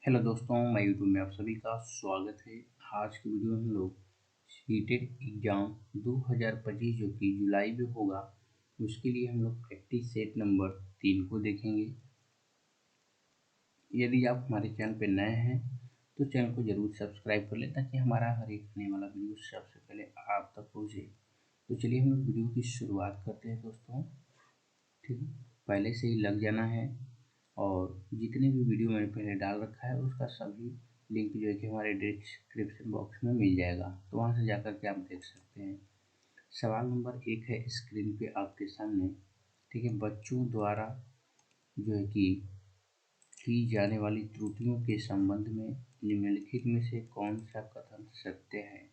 Hello दोस्तों, मैं YouTube में आप सभी का स्वागत है। आज की वीडियो में हम लोग सीटेट एग्ज़ाम 2025 जो कि जुलाई में होगा, उसके लिए हम लोग प्रैक्टिस सेट नंबर 3 को देखेंगे। यदि आप हमारे चैनल पर नए हैं तो चैनल को ज़रूर सब्सक्राइब कर लें ताकि हमारा हर एक आने वाला वीडियो सबसे पहले आप तक पहुँचे। तो चलिए हम लोग वीडियो की शुरुआत करते हैं दोस्तों। ठीक है, पहले से ही लग जाना है और जितने भी वीडियो मैंने पहले डाल रखा है उसका सभी लिंक जो है कि हमारे डिस्क्रिप्शन बॉक्स में मिल जाएगा, तो वहाँ से जाकर के आप देख सकते हैं। सवाल नंबर 1 है स्क्रीन पे आपके सामने। ठीक है, बच्चों द्वारा जो है कि की जाने वाली त्रुटियों के संबंध में निम्नलिखित में से कौन सा कथन सत्य है।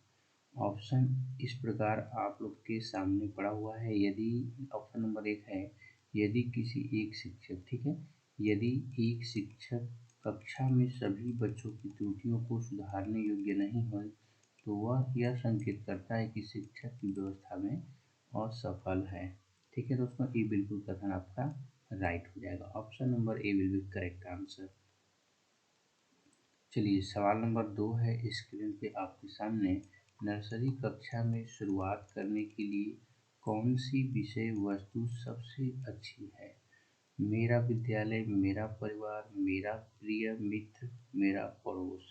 ऑप्शन इस प्रकार आप लोग के सामने पड़ा हुआ है। यदि ऑप्शन नंबर 1 है, यदि किसी एक शिक्षक, ठीक है, यदि एक शिक्षक कक्षा में सभी बच्चों की त्रुटियों को सुधारने योग्य नहीं हो तो वह यह संकेत करता है कि शिक्षक की व्यवस्था में असफल है। ठीक है दोस्तों, ये बिल्कुल कथन आपका राइट हो जाएगा। Option number A will be correct answer. चलिए सवाल नंबर 2 है स्क्रीन पे आपके सामने। नर्सरी कक्षा में शुरुआत करने के लिए कौन सी विषय वस्तु सबसे अच्छी है। मेरा विद्यालय, मेरा परिवार, मेरा प्रिय मित्र, मेरा पड़ोस।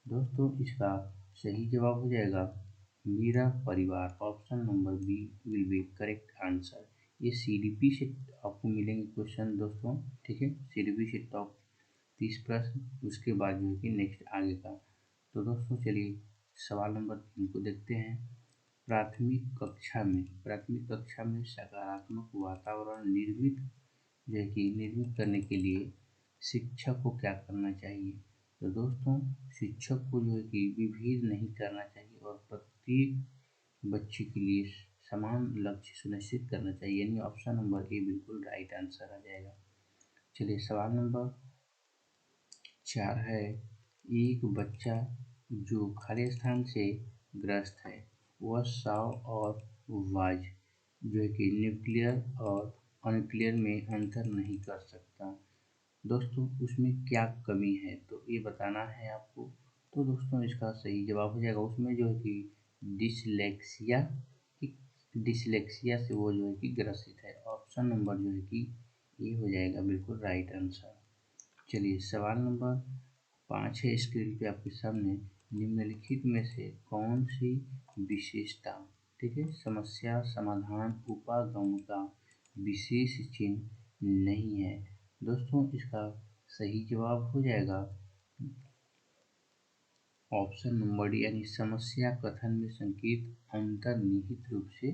दोस्तों इसका सही जवाब हो जाएगा मेरा परिवार। Option number B will be correct answer. ये सीडीपी से आपको मिलेंगे क्वेश्चन दोस्तों। ठीक है, सीडीपी से टॉप 30 प्रश्न, उसके बाद जो है कि नेक्स्ट आगे का। तो दोस्तों चलिए सवाल नंबर 3 को देखते हैं। प्राथमिक कक्षा में सकारात्मक वातावरण निर्मित करने के लिए शिक्षक को क्या करना चाहिए। तो दोस्तों शिक्षक को जो है कि विभेद नहीं करना चाहिए और प्रत्येक बच्चे के लिए समान लक्ष्य सुनिश्चित करना चाहिए, यानी ऑप्शन नंबर ए बिल्कुल राइट आंसर आ जाएगा। चलिए सवाल नंबर 4 है। एक बच्चा जो खाली स्थान से ग्रस्त है वह साव और वाज जो है कि न्यूक्लियर और अनक्लियर में अंतर नहीं कर सकता। दोस्तों उसमें क्या कमी है तो ये बताना है आपको। तो दोस्तों इसका सही जवाब हो जाएगा, उसमें जो है कि डिसलेक्सिया से वो जो है कि ग्रसित है। ऑप्शन नंबर जो है कि ये हो जाएगा बिल्कुल राइट आंसर। चलिए सवाल नंबर 5 है स्क्रीन पे आपके सामने। निम्नलिखित में से कौन सी विशेषता, ठीक है, समस्या समाधान उपागम का विशेष चिन्ह नहीं है। दोस्तों इसका सही जवाब हो जाएगा ऑप्शन नंबर डी, यानी समस्या कथन में संकेत अंतर्निहित रूप से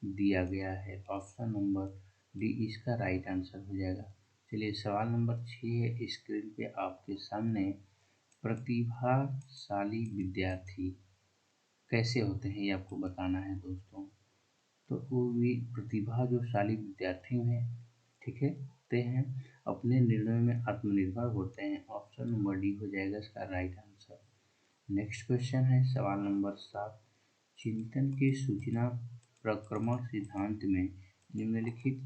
दिया गया है। ऑप्शन नंबर डी इसका राइट आंसर हो जाएगा। चलिए सवाल नंबर 6 है स्क्रीन पे आपके सामने। प्रतिभाशाली विद्यार्थी कैसे होते हैं ये आपको बताना है दोस्तों। तो वो भी प्रतिभा जो शाली विद्यार्थी हैं, ठीक है, ते हैं अपने निर्णय में आत्मनिर्भर होते हैं। ऑप्शन नंबर डी हो जाएगा इसका राइट आंसर। नेक्स्ट क्वेश्चन है सवाल नंबर 7। चिंतन के सूचना प्रक्रमण सिद्धांत में निम्नलिखित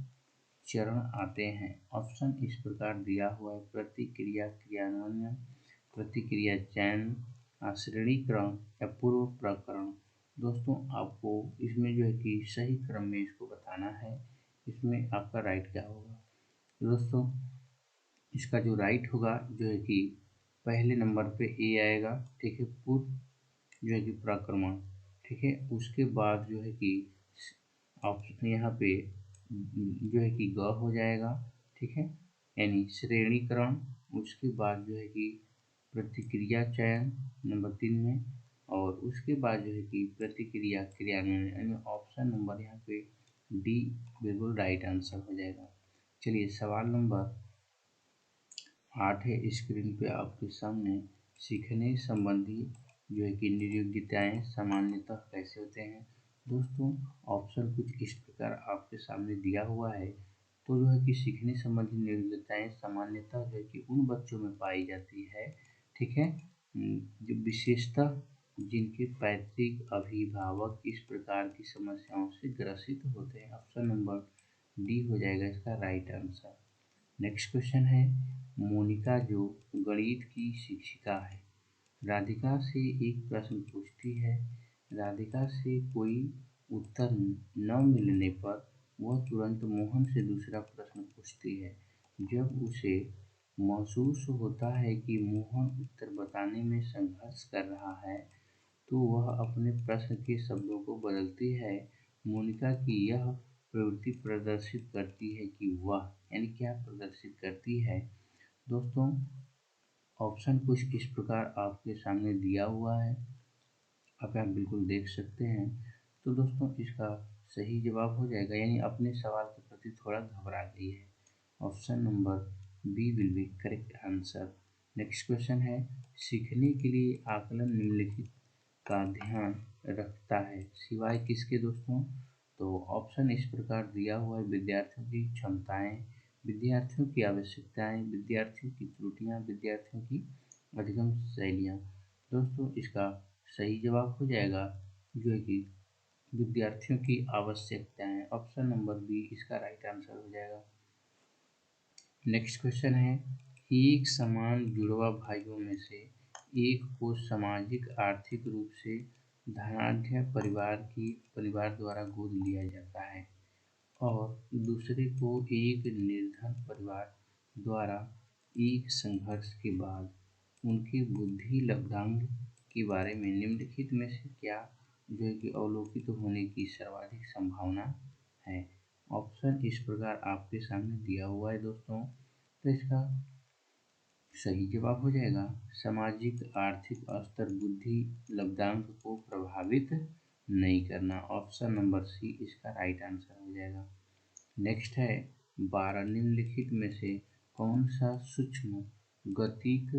चरण आते हैं। ऑप्शन इस प्रकार दिया हुआ है। प्रतिक्रिया क्रियान्वयन, प्रतिक्रिया चयन, श्रेणीकरण या पूर्व प्रकरण। दोस्तों आपको इसमें जो है कि सही क्रम में इसको बताना है। इसमें आपका राइट क्या होगा। दोस्तों इसका जो राइट होगा जो है कि पहले नंबर पे ए आएगा। ठीक है, पूर्व जो है कि प्रक्रमण, ठीक है, उसके बाद जो है कि ऑप्शन यहाँ पे जो है कि ग हो जाएगा। ठीक है, यानी श्रेणीकरण। उसके बाद जो है कि प्रतिक्रिया चयन नंबर 3 में, और उसके बाद जो है कि प्रतिक्रिया क्रियान्वयन, यानी ऑप्शन नंबर यहाँ पे डी बिल्कुल राइट आंसर हो जाएगा। चलिए सवाल नंबर 8 है स्क्रीन पे आपके सामने। सीखने संबंधी जो है कि नियोगिताएं सामान्यतः कैसे होते हैं। दोस्तों ऑप्शन कुछ इस प्रकार आपके सामने दिया हुआ है। तो जो है कि सीखने संबंधी नियोगिताएं सामान्यतः जो है कि उन बच्चों में पाई जाती है, ठीक है, जो विशेषतः जिनके पैतृक अभिभावक इस प्रकार की समस्याओं से ग्रसित होते हैं। ऑप्शन नंबर डी हो जाएगा इसका राइट आंसर। नेक्स्ट क्वेश्चन है मोनिका जो गणित की शिक्षिका है, राधिका से एक प्रश्न पूछती है। राधिका से कोई उत्तर न मिलने पर वह तुरंत मोहन से दूसरा प्रश्न पूछती है। जब उसे महसूस होता है कि मोहन उत्तर बताने में संघर्ष कर रहा है, तो वह अपने प्रश्न के शब्दों को बदलती है। मोनिका की यह प्रवृत्ति प्रदर्शित करती है कि वह यानी क्या प्रदर्शित करती है दोस्तों। ऑप्शन कुछ इस प्रकार आपके सामने दिया हुआ है, आप यहाँ बिल्कुल देख सकते हैं। तो दोस्तों इसका सही जवाब हो जाएगा, यानी अपने सवाल के प्रति थोड़ा घबरा गई है। Option number B will be correct answer. Next question है, सीखने के लिए आकलन निम्नलिखित का ध्यान रखता है सिवाय किसके दोस्तों। तो ऑप्शन इस प्रकार दिया हुआ है, विद्यार्थियों की क्षमताएं, विद्यार्थियों की आवश्यकताएं, विद्यार्थियों की त्रुटियां, विद्यार्थियों की अधिगम शैलियाँ। दोस्तों इसका सही जवाब हो जाएगा जो है कि विद्यार्थियों की आवश्यकताएं। ऑप्शन नंबर बी इसका राइट आंसर हो जाएगा। नेक्स्ट क्वेश्चन है, एक समान जुड़वा भाइयों में से एक को सामाजिक आर्थिक रूप से धनाढ्य परिवार द्वारा गोद लिया जाता है और दूसरे को एक निर्धन परिवार द्वारा एक संघर्ष के बाद उनके बुद्धि लब्धांक के बारे में निम्नलिखित में से क्या जो है कि अवलोकित होने की सर्वाधिक संभावना है। ऑप्शन इस प्रकार आपके सामने दिया हुआ है दोस्तों। तो इसका सही जवाब हो जाएगा, सामाजिक आर्थिक स्तर बुद्धि लब्धांक को प्रभावित नहीं करना। ऑप्शन नंबर सी इसका राइट आंसर हो जाएगा। नेक्स्ट है, 12 निम्नलिखित में से कौन सा सूक्ष्म गतिक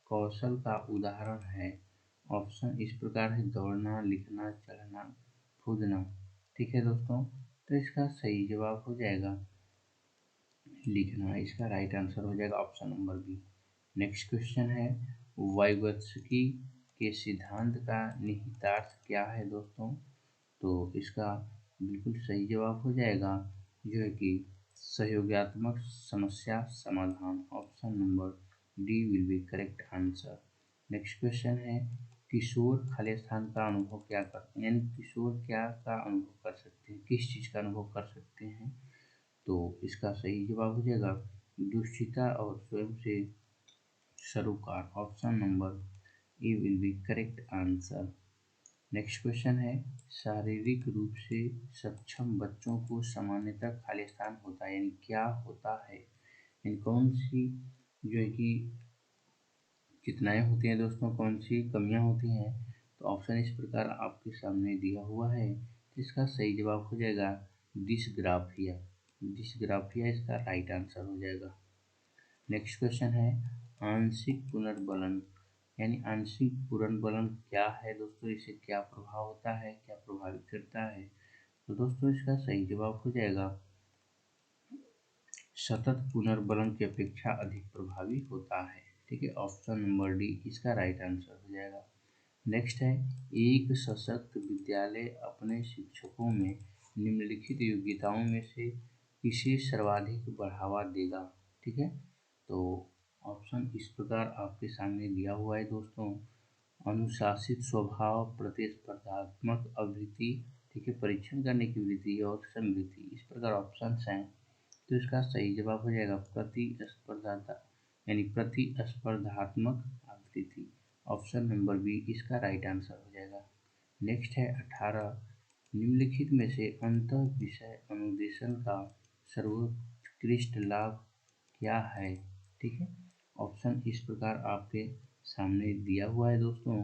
कौशल का उदाहरण है। ऑप्शन इस प्रकार है, दौड़ना, लिखना, चलना, कूदना। ठीक है दोस्तों, तो इसका सही जवाब हो जाएगा लिखना, इसका राइट आंसर हो जाएगा option number B. Next question है, वाइगोत्स्की के सिद्धांत का निहितार्थ क्या है दोस्तों। तो इसका बिल्कुल सही जवाब हो जाएगा जो है कि सहयोगात्मक समस्या समाधान। Option number D will be correct answer. Next question है, किशोर खालिस्तान का अनुभव क्या करते हैं, यानी किशोर क्या का अनुभव कर सकते हैं, किस चीज़ का अनुभव कर सकते हैं। तो इसका सही जवाब हो जाएगा दुष्टता और स्वयं से सरोकार। Option number A will be correct answer. Next question है, शारीरिक रूप से सक्षम बच्चों को सामान्यतः खालिस्तान होता है, यानी क्या होता है, यानी कौन सी जो है कि कितनाएँ होती हैं दोस्तों, कौन सी कमियां होती हैं। तो ऑप्शन इस प्रकार आपके सामने दिया हुआ है, इसका सही जवाब हो जाएगा डिसग्राफिया। डिसग्राफिया इसका राइट आंसर हो जाएगा। नेक्स्ट क्वेश्चन है, आंशिक पुनर्बलन, यानी आंशिक पुनर्बलन क्या है दोस्तों, इससे क्या प्रभाव होता है, क्या प्रभावित करता है। तो दोस्तों इसका सही जवाब हो जाएगा सतत पुनर्बलन की अपेक्षा अधिक प्रभावी होता है। ठीक है, ऑप्शन नंबर डी इसका राइट आंसर हो जाएगा। नेक्स्ट है, एक सशक्त विद्यालय अपने शिक्षकों में निम्नलिखित योग्यताओं में से किसे सर्वाधिक बढ़ावा देगा। ठीक है, तो ऑप्शन इस प्रकार आपके सामने दिया हुआ है दोस्तों, अनुशासित स्वभाव, प्रतिस्पर्धात्मक अवृत्ति, ठीक है, परीक्षण करने की वृत्ति और समृद्धि, इस प्रकार ऑप्शंस हैं। तो इसका सही जवाब हो जाएगा प्रतिस्पर्धा यानी प्रतिस्पर्धात्मक आवृत्ति। ऑप्शन नंबर बी इसका राइट आंसर हो जाएगा। नेक्स्ट है 18 निम्नलिखित में से अंत विषय अनुदेशन का सर्वोत्कृष्ट लाभ क्या है। ठीक है, ऑप्शन इस प्रकार आपके सामने दिया हुआ है दोस्तों।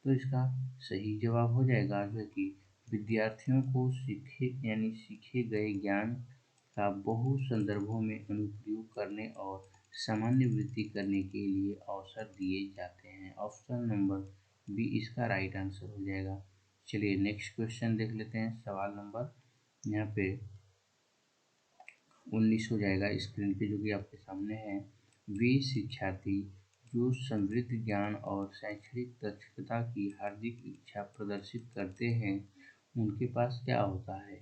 तो इसका सही जवाब हो जाएगा जो है कि विद्यार्थियों को सीखे गए ज्ञान का बहु संदर्भों में अनुप्रयोग करने और सामान्य वृद्धि करने के लिए अवसर दिए जाते हैं। ऑप्शन नंबर बी इसका राइट आंसर हो जाएगा। चलिए नेक्स्ट क्वेश्चन देख लेते हैं, सवाल नंबर यहाँ पे 19 हो जाएगा स्क्रीन पे, जो कि आपके सामने है। वे शिक्षार्थी जो समृद्ध ज्ञान और शैक्षणिक दक्षता की हार्दिक इच्छा प्रदर्शित करते हैं, उनके पास क्या होता है।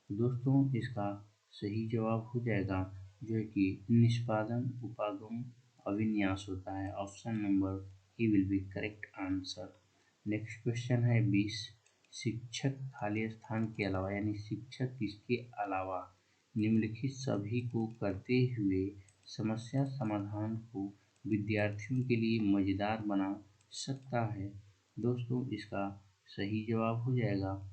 दोस्तों इसका सही जवाब हो जाएगा जो है कि निष्पादन, उपागम अभिन्यास होता है। Option number A will be correct answer. Next question है 20। शिक्षक खाली स्थान के अलावा यानी शिक्षक इसके अलावा निम्नलिखित सभी को करते हुए समस्या समाधान को विद्यार्थियों के लिए मजेदार बना सकता है। दोस्तों इसका सही जवाब हो जाएगा,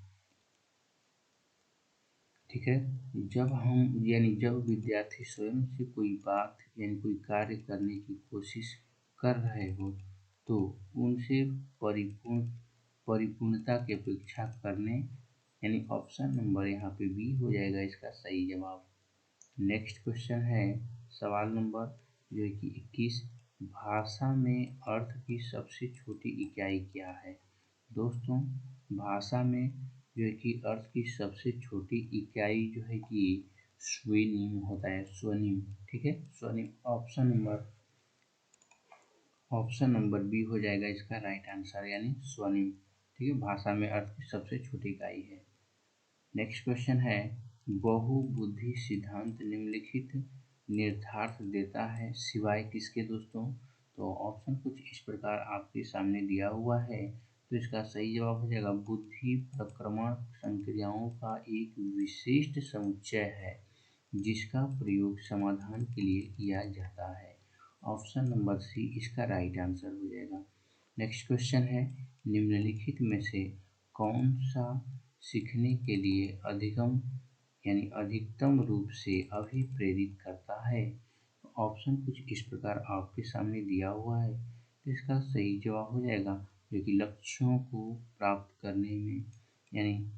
ठीक है, जब विद्यार्थी स्वयं से कोई बात यानी कोई कार्य करने की कोशिश कर रहे हो तो उनसे परिपूर्णता की अपेक्षा करने, यानी ऑप्शन नंबर यहाँ पे बी हो जाएगा इसका सही जवाब। नेक्स्ट क्वेश्चन है सवाल नंबर जो है कि 21। भाषा में अर्थ की सबसे छोटी इकाई क्या है? दोस्तों भाषा में जो है कि अर्थ की सबसे छोटी इकाई जो है कि स्वीनिम होता है, स्वनिम, ठीक है, स्वनिम। ऑप्शन नंबर बी हो जाएगा इसका राइट आंसर, यानी स्वनिम, ठीक है, भाषा में अर्थ की सबसे छोटी इकाई है। नेक्स्ट क्वेश्चन है बहुबुद्धि सिद्धांत निम्नलिखित निर्धारक देता है सिवाय किसके? दोस्तों तो ऑप्शन कुछ इस प्रकार आपके सामने दिया हुआ है, तो इसका सही जवाब हो जाएगा बुद्धि प्रक्रमण संक्रियाओं का एक विशिष्ट समुच्चय है जिसका प्रयोग समाधान के लिए किया जाता है। ऑप्शन नंबर सी इसका राइट आंसर हो जाएगा। नेक्स्ट क्वेश्चन है निम्नलिखित में से कौन सा सीखने के लिए अधिकतम रूप से अभिप्रेरित करता है? ऑप्शन कुछ इस प्रकार आपके सामने दिया हुआ है, तो इसका सही जवाब हो जाएगा जो कि लक्ष्यों को प्राप्त करने में यानी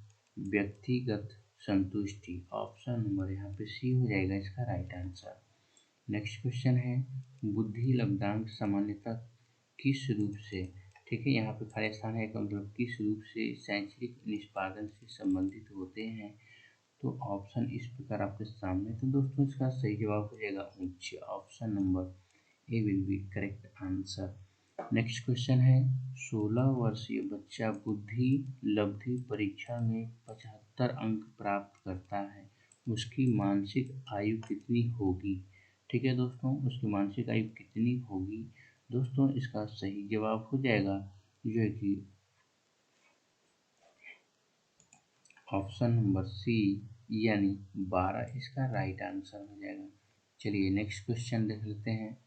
व्यक्तिगत संतुष्टि। ऑप्शन नंबर यहाँ पे सी हो जाएगा इसका राइट आंसर। नेक्स्ट क्वेश्चन है बुद्धि लब्धांक सामान्यतः किस रूप से, ठीक है, यहाँ पे खाली स्थान है का मतलब किस रूप से शैक्षणिक निष्पादन से संबंधित होते हैं? तो ऑप्शन इस प्रकार आपके सामने, तो दोस्तों इसका सही जवाब हो जाएगा उच्च। Option number A will be correct answer. Next question है 16 वर्षीय बच्चा बुद्धि लब्धि परीक्षा में 75 अंक प्राप्त करता है, उसकी मानसिक आयु कितनी होगी? ठीक है दोस्तों, उसकी मानसिक आयु कितनी होगी? दोस्तों इसका सही जवाब हो जाएगा जो है कि ऑप्शन नंबर सी यानी 12 इसका राइट आंसर हो जाएगा। चलिए नेक्स्ट क्वेश्चन देख लेते हैं,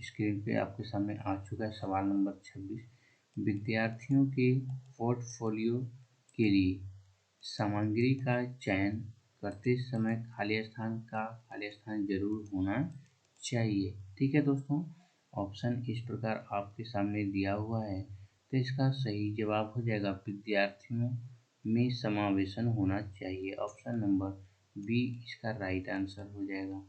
स्क्रीन पे आपके सामने आ चुका है सवाल नंबर 26। विद्यार्थियों के पोर्टफोलियो के लिए सामग्री का चयन करते समय खाली स्थान जरूर होना चाहिए, ठीक है दोस्तों। ऑप्शन इस प्रकार आपके सामने दिया हुआ है, तो इसका सही जवाब हो जाएगा विद्यार्थियों में समावेशन होना चाहिए। ऑप्शन नंबर बी इसका राइट आंसर हो जाएगा।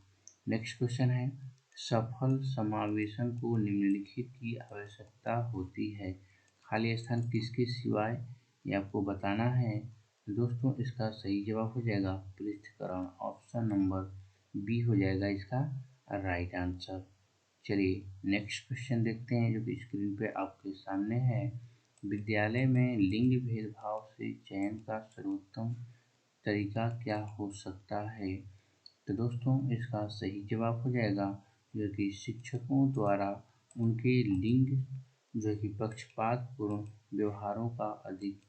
नेक्स्ट क्वेश्चन है सफल समावेशन को निम्नलिखित की आवश्यकता होती है, खाली स्थान किसके सिवाय ये आपको बताना है। दोस्तों इसका सही जवाब हो जाएगा पृथक्करण। ऑप्शन नंबर बी हो जाएगा इसका राइट आंसर। चलिए नेक्स्ट क्वेश्चन देखते हैं जो कि स्क्रीन पे आपके सामने है। विद्यालय में लिंग भेदभाव से चयन का सर्वोत्तम तरीका क्या हो सकता है? तो दोस्तों इसका सही जवाब हो जाएगा जो कि शिक्षकों द्वारा उनके लिंग जो कि पक्षपातपूर्ण व्यवहारों का अधिक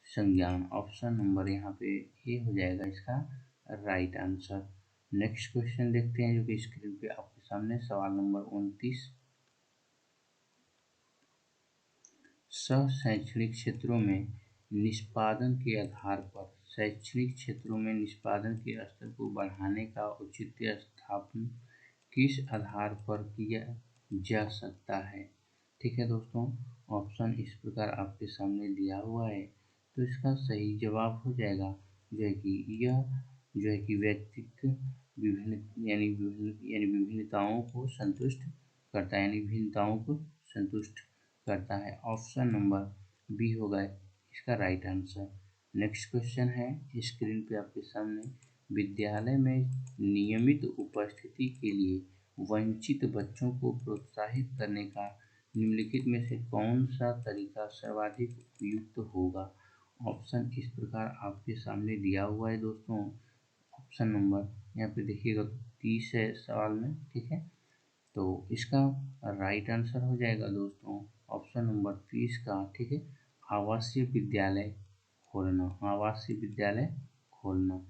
संज्ञान। ऑप्शन नंबर यहाँ पे ए हो जाएगा इसका राइट आंसर। नेक्स्ट क्वेश्चन देखते हैं जो कि स्क्रीन पे आपके सामने सवाल नंबर 29। शैक्षणिक क्षेत्रों में निष्पादन के आधार पर शैक्षणिक क्षेत्रों में निष्पादन के स्तर को बढ़ाने का औचित्य स्थापन किस आधार पर किया जा सकता है? ठीक है दोस्तों, ऑप्शन इस प्रकार आपके सामने दिया हुआ है, तो इसका सही जवाब हो जाएगा जो है कि यह जो है कि व्यक्तिक विभिन्नताओं को संतुष्ट करता है, यानी भिन्नताओं को संतुष्ट करता है। ऑप्शन नंबर बी होगा इसका राइट आंसर। नेक्स्ट क्वेश्चन है स्क्रीन पे आपके सामने विद्यालय में नियमित उपस्थिति के लिए वंचित बच्चों को प्रोत्साहित करने का निम्नलिखित में से कौन सा तरीका सर्वाधिक उपयुक्त होगा? ऑप्शन इस प्रकार आपके सामने दिया हुआ है दोस्तों। ऑप्शन नंबर यहाँ पे देखिएगा 30 है सवाल में, ठीक है, तो इसका राइट आंसर हो जाएगा दोस्तों ऑप्शन नंबर 30 का, ठीक है, आवासीय विद्यालय खोलना, आवासीय विद्यालय खोलना।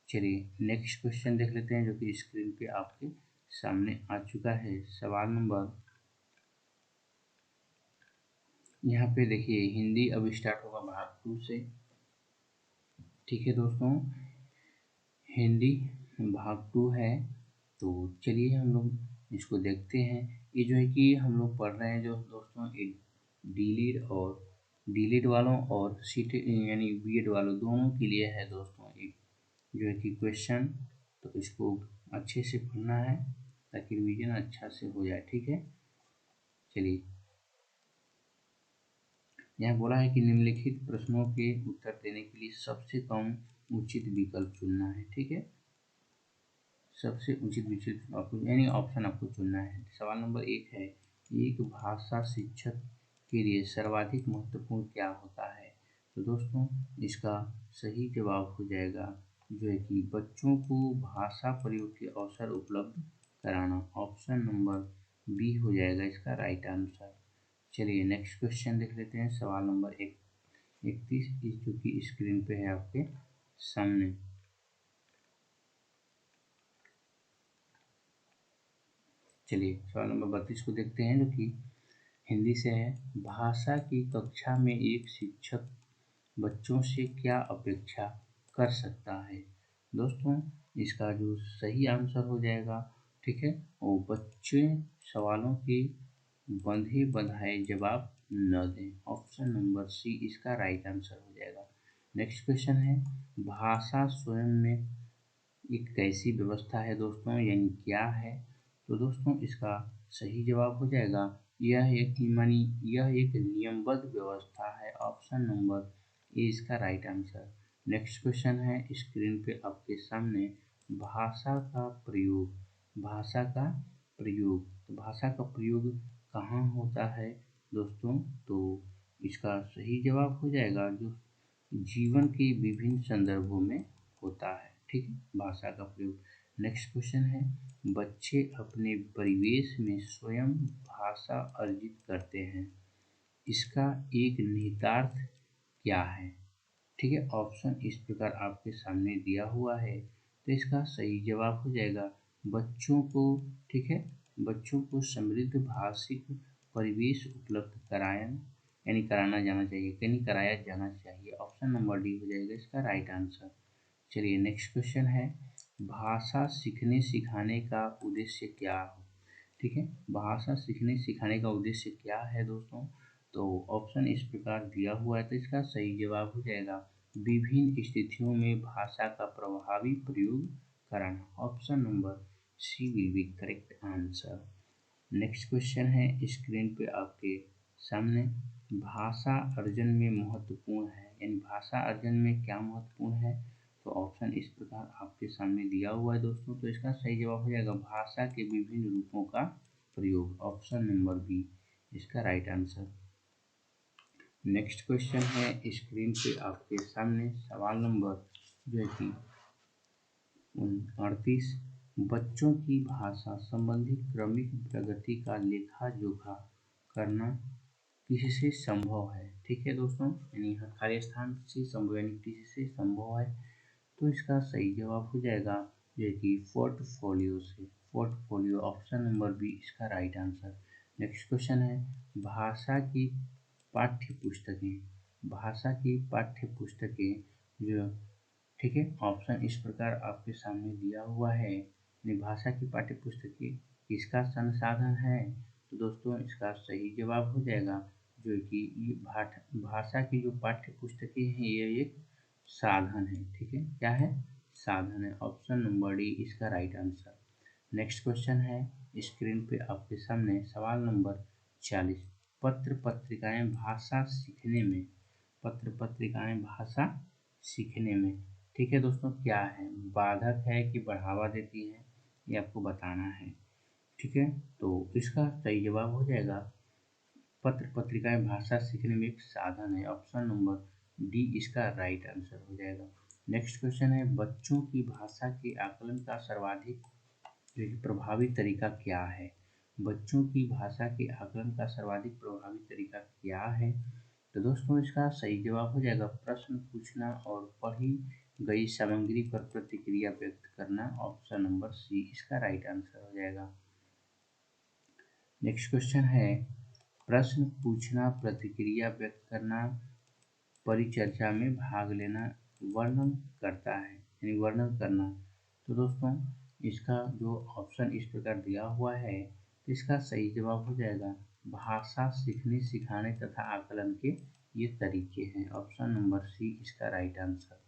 चलिए नेक्स्ट क्वेश्चन देख लेते हैं जो कि स्क्रीन पे आपके सामने आ चुका है। सवाल नंबर, यहाँ पे देखिए हिंदी अब स्टार्ट होगा भाग 2 से, ठीक है दोस्तों, हिंदी भाग 2 है। तो चलिए हम लोग इसको देखते हैं। ये जो है कि हम लोग पढ़ रहे हैं जो दोस्तों डीलीड और डीलीड वालों और सीट यानी बीएड वालों दोनों के लिए है दोस्तों एक जो है कि क्वेश्चन। तो इसको अच्छे से पढ़ना है ताकि रिवीजन अच्छा से हो जाए, ठीक है। चलिए यहाँ बोला है कि निम्नलिखित प्रश्नों के उत्तर देने के लिए सबसे कम उचित विकल्प चुनना है, ठीक है। सबसे उचित विकल्प आपको यानी ऑप्शन आपको चुनना है। सवाल नंबर 1 है, एक भाषा शिक्षक के लिए सर्वाधिक महत्वपूर्ण क्या होता है? तो दोस्तों इसका सही जवाब हो जाएगा जो है कि बच्चों को भाषा प्रयोग के अवसर उपलब्ध कराना। ऑप्शन नंबर बी हो जाएगा इसका राइट आंसर। चलिए नेक्स्ट क्वेश्चन देख लेते हैं। सवाल नंबर 31 जो कि स्क्रीन पे है आपके सामने। चलिए सवाल नंबर 32 को देखते हैं जो कि हिंदी से है। भाषा की कक्षा में एक शिक्षक बच्चों से क्या अपेक्षा कर सकता है? दोस्तों इसका जो सही आंसर हो जाएगा, ठीक है, वो बच्चे सवालों के बंधे बंधाए जवाब न दें। ऑप्शन नंबर सी इसका राइट आंसर हो जाएगा। नेक्स्ट क्वेश्चन है, भाषा स्वयं में एक कैसी व्यवस्था है दोस्तों, यानी क्या है? तो दोस्तों इसका सही जवाब हो जाएगा यह एक नियमबद्ध व्यवस्था है। ऑप्शन नंबर ए इसका राइट आंसर। नेक्स्ट क्वेश्चन है स्क्रीन पे आपके सामने, भाषा का प्रयोग, भाषा का प्रयोग, तो भाषा का प्रयोग कहाँ होता है दोस्तों? तो इसका सही जवाब हो जाएगा जो जीवन के विभिन्न संदर्भों में होता है, ठीक है, भाषा का प्रयोग। नेक्स्ट क्वेश्चन है, बच्चे अपने परिवेश में स्वयं भाषा अर्जित करते हैं, इसका एक निहितार्थ क्या है? ठीक है, ऑप्शन इस प्रकार आपके सामने दिया हुआ है। तो इसका सही जवाब हो जाएगा बच्चों को, ठीक है, बच्चों को समृद्ध भाषिक परिवेश उपलब्ध कराना जाना चाहिए, यानी कराया जाना चाहिए। ऑप्शन नंबर डी हो जाएगा इसका राइट आंसर। चलिए नेक्स्ट क्वेश्चन है, भाषा सीखने सिखाने का उद्देश्य क्या हो? ठीक है, भाषा सीखने सिखाने का उद्देश्य क्या है दोस्तों? तो ऑप्शन इस प्रकार दिया हुआ है, तो इसका सही जवाब हो जाएगा विभिन्न स्थितियों में भाषा का प्रभावी प्रयोग कराना। Option number C will be correct answer. Next question है स्क्रीन पे आपके सामने, भाषा अर्जन में महत्वपूर्ण है, यानी भाषा अर्जन में क्या महत्वपूर्ण है? तो ऑप्शन इस प्रकार आपके सामने दिया हुआ है दोस्तों। तो इसका सही जवाब हो जाएगा भाषा के विभिन्न रूपों का प्रयोग। ऑप्शन नंबर बी इसका राइट आंसर। नेक्स्ट क्वेश्चन है स्क्रीन पे आपके सामने, सवाल नंबर जो है कि 38, बच्चों की भाषा संबंधी क्रमिक प्रगति का लेखा जोखा करना किससे संभव है? ठीक है दोस्तों, यानी हर कार्य स्थान से संभव यानी किससे संभव है? तो इसका सही जवाब हो जाएगा जो कि पोर्टफोलियो से, पोर्टफोलियो। ऑप्शन नंबर बी इसका राइट आंसर। नेक्स्ट क्वेश्चन है, भाषा की पाठ्य पुस्तकें, भाषा की पाठ्य पुस्तकें जो, ठीक है, ऑप्शन इस प्रकार आपके सामने दिया हुआ है। भाषा की पाठ्य पुस्तकें किसका संसाधन है? तो दोस्तों इसका सही जवाब हो जाएगा जो कि ये भाषा की जो पाठ्य पुस्तकें हैं ये एक साधन है, ठीक है, क्या है? साधन है। ऑप्शन नंबर डी इसका राइट आंसर। नेक्स्ट क्वेश्चन है स्क्रीन पे आपके सामने, सवाल नंबर 40, पत्र पत्रिकाएं भाषा सीखने में, पत्र पत्रिकाएं भाषा सीखने में, ठीक है दोस्तों, क्या है? बाधक है कि बढ़ावा देती है, ये आपको बताना है, ठीक है। तो इसका सही जवाब हो जाएगा पत्र पत्रिकाएं भाषा सीखने में एक साधन है। ऑप्शन नंबर डी इसका राइट आंसर हो जाएगा। नेक्स्ट क्वेश्चन है, बच्चों की भाषा के आकलन का सर्वाधिक जो कि प्रभावी तरीका क्या है? बच्चों की भाषा के आकलन का सर्वाधिक प्रभावी तरीका क्या है? तो दोस्तों इसका सही जवाब हो जाएगा प्रश्न पूछना और पढ़ी गई सामग्री पर प्रतिक्रिया व्यक्त करना। ऑप्शन नंबर सी इसका राइट आंसर हो जाएगा। नेक्स्ट क्वेश्चन है प्रश्न पूछना, प्रतिक्रिया व्यक्त करना, परिचर्चा में भाग लेना, वर्णन करता है यानी वर्णन करना। तो दोस्तों इसका जो ऑप्शन इस प्रकार दिया हुआ है तो इसका सही जवाब हो जाएगा भाषा सीखने, सिखाने तथा आकलन के ये तरीके हैं। ऑप्शन नंबर सी इसका राइट आंसर।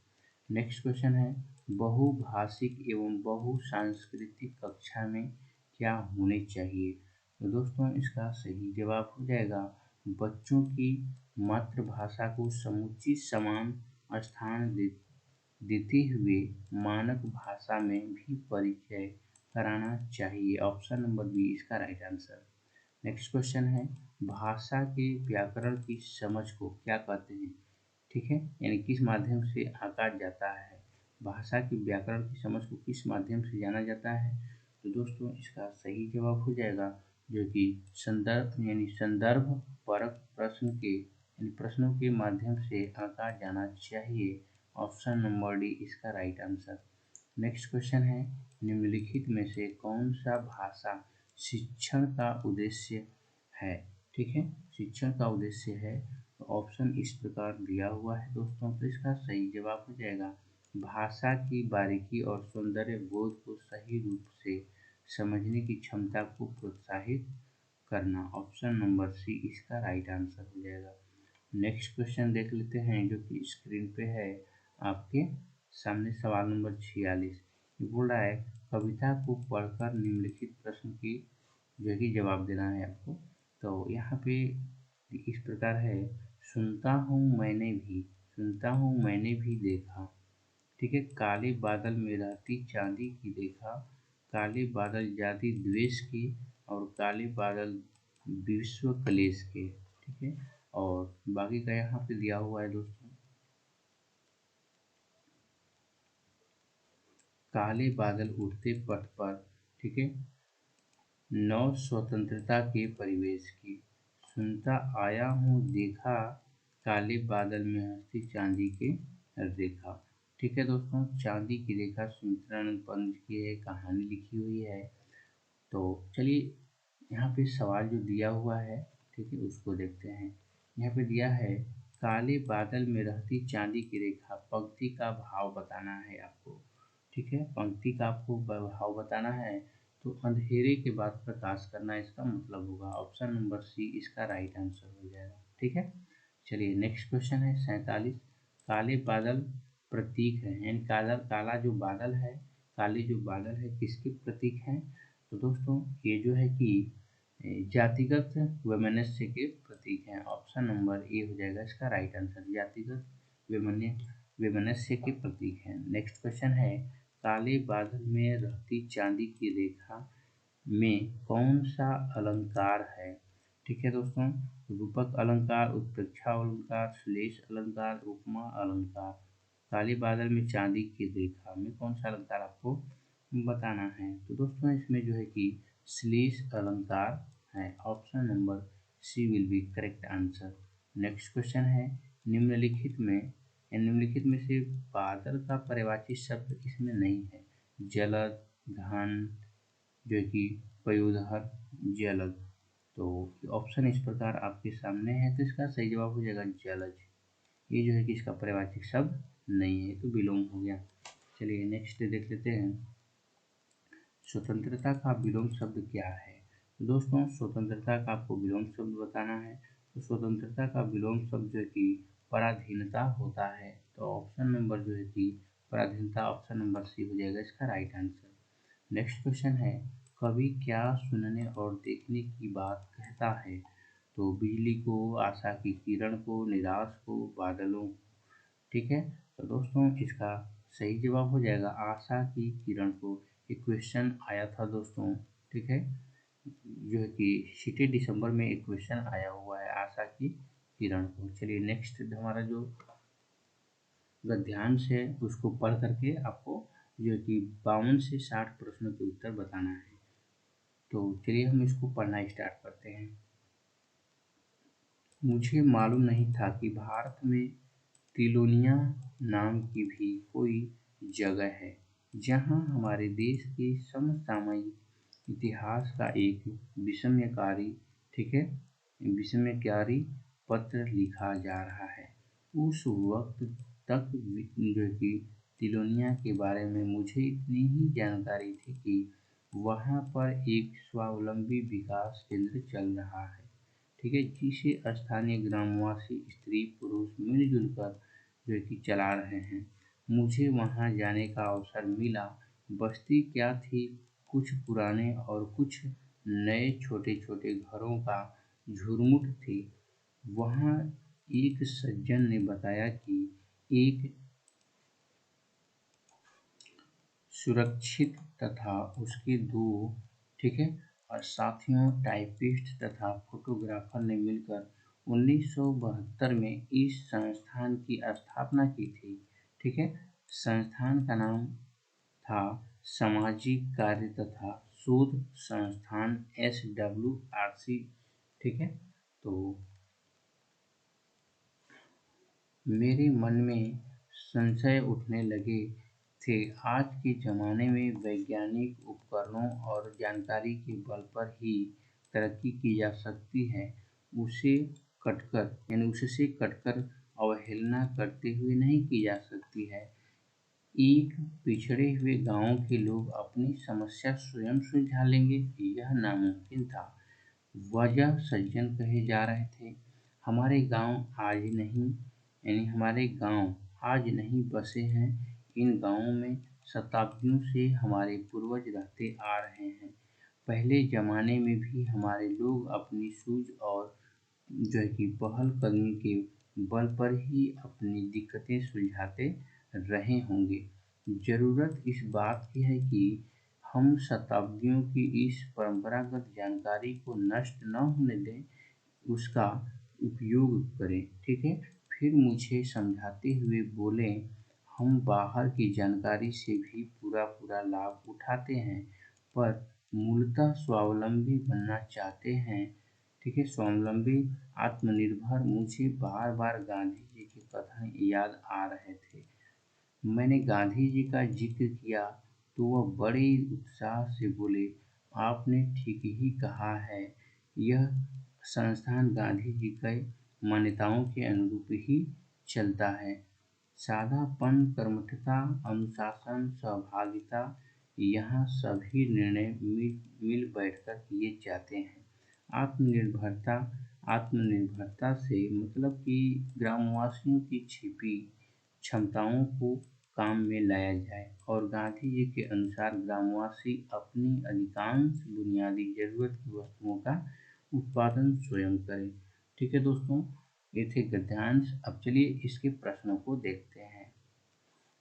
नेक्स्ट क्वेश्चन है बहुभाषिक एवं बहुसांस्कृतिक कक्षा में क्या होने चाहिए? तो दोस्तों इसका सही जवाब हो जाएगा बच्चों की मातृभाषा को समुचित समान स्थान देते हुए मानक भाषा में भी परिचय कराना चाहिए। ऑप्शन नंबर बी इसका राइट आंसर। नेक्स्ट क्वेश्चन है भाषा के व्याकरण की समझ को क्या कहते हैं? ठीक है, यानी किस माध्यम से आंका जाता है? भाषा की व्याकरण की समझ को किस माध्यम से जाना जाता है? तो दोस्तों इसका सही जवाब हो जाएगा जो कि संदर्भ यानी संदर्भ परक प्रश्न के यानी प्रश्नों के माध्यम से आंका जाना चाहिए। ऑप्शन नंबर डी इसका राइट आंसर। नेक्स्ट क्वेश्चन है निम्नलिखित में से कौन सा भाषा शिक्षण का उद्देश्य है? ठीक है, शिक्षण का उद्देश्य है। तो ऑप्शन इस प्रकार दिया हुआ है दोस्तों, तो इसका सही जवाब हो जाएगा भाषा की बारीकी और सौंदर्य बोध को सही रूप से समझने की क्षमता को प्रोत्साहित करना। ऑप्शन नंबर सी इसका राइट आंसर हो जाएगा। नेक्स्ट क्वेश्चन देख लेते हैं जो कि स्क्रीन पे है आपके सामने, सवाल नंबर 46। ये बोल रहा है कविता को पढ़कर निम्नलिखित प्रश्न की जो कि जवाब देना है आपको। तो यहाँ पे इस प्रकार है सुनता हूँ मैंने भी देखा। ठीक है, काले बादल में रहती चांदी की देखा, काले बादल जाति द्वेष की और काले बादल विश्व कलेश के। ठीक है, और बाकी का यहाँ पे दिया हुआ है दोस्तों काले बादल उड़ते पथ पर। ठीक है, नव स्वतंत्रता के परिवेश की, सुनता आया हूँ देखा, काले बादल में हंसती चांदी के रेखा। ठीक है दोस्तों, चांदी की रेखा सुमित्रानंद पंत की है, कहानी लिखी हुई है। तो चलिए यहाँ पे सवाल जो दिया हुआ है ठीक है उसको देखते हैं। यहाँ पे दिया है काले बादल में रहती चांदी की रेखा, पंक्ति का भाव बताना है आपको। ठीक है, पंक्ति का आपको भाव बताना है तो अंधेरे के बाद प्रकाश करना इसका मतलब होगा। ऑप्शन नंबर सी इसका राइट आंसर हो जाएगा। ठीक है, चलिए नेक्स्ट क्वेश्चन है 47। काले बादल प्रतीक है यानी काला जो बादल है, काले जो बादल है किसके प्रतीक हैं? तो दोस्तों ये जो है कि जातिगत वैमनस्य के प्रतीक हैं। ऑप्शन नंबर ए हो जाएगा इसका राइट आंसर, जातिगत वैमनस्य के प्रतीक हैं। नेक्स्ट क्वेश्चन है काले बादल में रहती चांदी की रेखा में कौन सा अलंकार है? ठीक है दोस्तों, रूपक अलंकार, उत्प्रेक्षा अलंकार, श्लेष अलंकार, उपमा अलंकार। काले बादल में चांदी की रेखा में कौन सा अलंकार आपको बताना है? तो दोस्तों इसमें जो है कि श्लेष अलंकार है। Option number C will be correct answer. Next question है निम्नलिखित में से बादल का पर्यायवाची शब्द इसमें नहीं है। जलद, घन, जो कि पयोधर, जलद। तो ऑप्शन इस प्रकार आपके सामने है तो इसका सही जवाब हो जाएगा जलज। ये जो है कि इसका पर्यायवाची शब्द नहीं है तो विलोम हो गया। चलिए नेक्स्ट देख लेते हैं स्वतंत्रता का विलोम शब्द क्या है? तो दोस्तों स्वतंत्रता का आपको विलोम शब्द बताना है। तो स्वतंत्रता का विलोम शब्द जो है कि पराधीनता होता है। तो ऑप्शन नंबर जो है कि पराधीनता, ऑप्शन नंबर सी हो जाएगा इसका राइट आंसर। नेक्स्ट क्वेश्चन है कवि क्या सुनने और देखने की बात कहता है? तो बिजली को, आशा की किरण को, निराश को, बादलों। ठीक है, तो दोस्तों इसका सही जवाब हो जाएगा आशा की किरण को। एक क्वेश्चन आया था दोस्तों, ठीक है, जो है कि 6 दिसंबर में एक क्वेश्चन आया हुआ है आशा की किरण को। चलिए नेक्स्ट हमारा जो गद्यांश है उसको पढ़ करके आपको जो कि 52 से 60 प्रश्नों के उत्तर बताना है। तो चलिए हम इसको पढ़ना स्टार्ट करते हैं। मुझे मालूम नहीं था कि भारत में तिलोनिया नाम की भी कोई जगह है जहाँ हमारे देश के समसामयिक इतिहास का एक विस्मयकारी ठीक है विस्मयकारी पत्र लिखा जा रहा है। उस वक्त तक जो कि तिलोनिया के बारे में मुझे इतनी ही जानकारी थी कि वहाँ पर एक स्वावलंबी विकास केंद्र चल रहा है, ठीक है, जिसे स्थानीय ग्रामवासी स्त्री पुरुष मिलजुल कर जो कि चला रहे हैं। मुझे वहाँ जाने का अवसर मिला। बस्ती क्या थी, कुछ पुराने और कुछ नए छोटे छोटे घरों का झुरमुट थी। वहाँ एक सज्जन ने बताया कि एक सुरक्षित तथा उसके दो ठीक है और साथियों टाइपिस्ट तथा फोटोग्राफर ने मिलकर 1972 में इस संस्थान की स्थापना की थी, ठीक है। संस्थान का नाम था सामाजिक कार्य तथा शोध संस्थान SWRC, ठीक है। तो मेरे मन में संशय उठने लगे थे। आज के ज़माने में वैज्ञानिक उपकरणों और जानकारी के बल पर ही तरक्की की जा सकती है, उसे उससे कटकर अवहेलना करते हुए नहीं की जा सकती है। एक पिछड़े हुए गांव के लोग अपनी समस्या स्वयं सुलझा लेंगे, यह नामुमकिन था। वजह सज्जन कहे जा रहे थे, हमारे गांव आज नहीं बसे हैं। इन गांवों में शताब्दियों से हमारे पूर्वज रहते आ रहे हैं। पहले जमाने में भी हमारे लोग अपनी सूझ और जो है कि पहलकदमी के बल पर ही अपनी दिक्कतें सुलझाते रहे होंगे। ज़रूरत इस बात की है कि हम शताब्दियों की इस परंपरागत जानकारी को नष्ट न होने दें, उसका उपयोग करें, ठीक है। फिर मुझे समझाते हुए बोले, हम बाहर की जानकारी से भी पूरा लाभ उठाते हैं, पर मूलतः स्वावलंबी बनना चाहते हैं, ठीक है, स्वावलंबी आत्मनिर्भर। मुझे बार बार गांधी जी के कथन याद आ रहे थे। मैंने गांधी जी का जिक्र किया तो वह बड़े उत्साह से बोले, आपने ठीक ही कहा है, यह संस्थान गांधी जी के मान्यताओं के अनुरूप ही चलता है। सादापन, कर्मठता, अनुशासन, सहभागिता, यहाँ सभी निर्णय मिल बैठकर किए जाते हैं। आत्मनिर्भरता आत्मनिर्भरता से मतलब कि ग्रामवासियों की छिपी क्षमताओं को काम में लाया जाए और गांधी जी के अनुसार ग्रामवासी अपनी अधिकांश बुनियादी जरूरत की वस्तुओं का उत्पादन स्वयं करें, ठीक है दोस्तों। ये थे गद्यांश। अब चलिए इसके प्रश्नों को देखते हैं।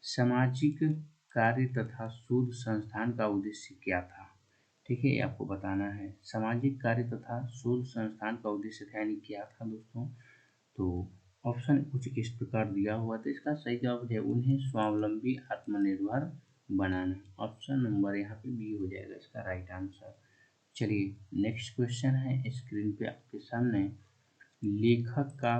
सामाजिक कार्य तथा शोध संस्थान का उद्देश्य क्या था, ठीक है, ये आपको बताना है। सामाजिक कार्य तथा शोध संस्थान का उद्देश्य था यानी क्या था दोस्तों। तो ऑप्शन कुछ इस प्रकार दिया हुआ था, इसका सही जवाब है उन्हें स्वावलंबी आत्मनिर्भर बनाना। ऑप्शन नंबर यहाँ पे बी हो जाएगा इसका राइट आंसर। चलिए नेक्स्ट क्वेश्चन है स्क्रीन पे आपके सामने। लेखक का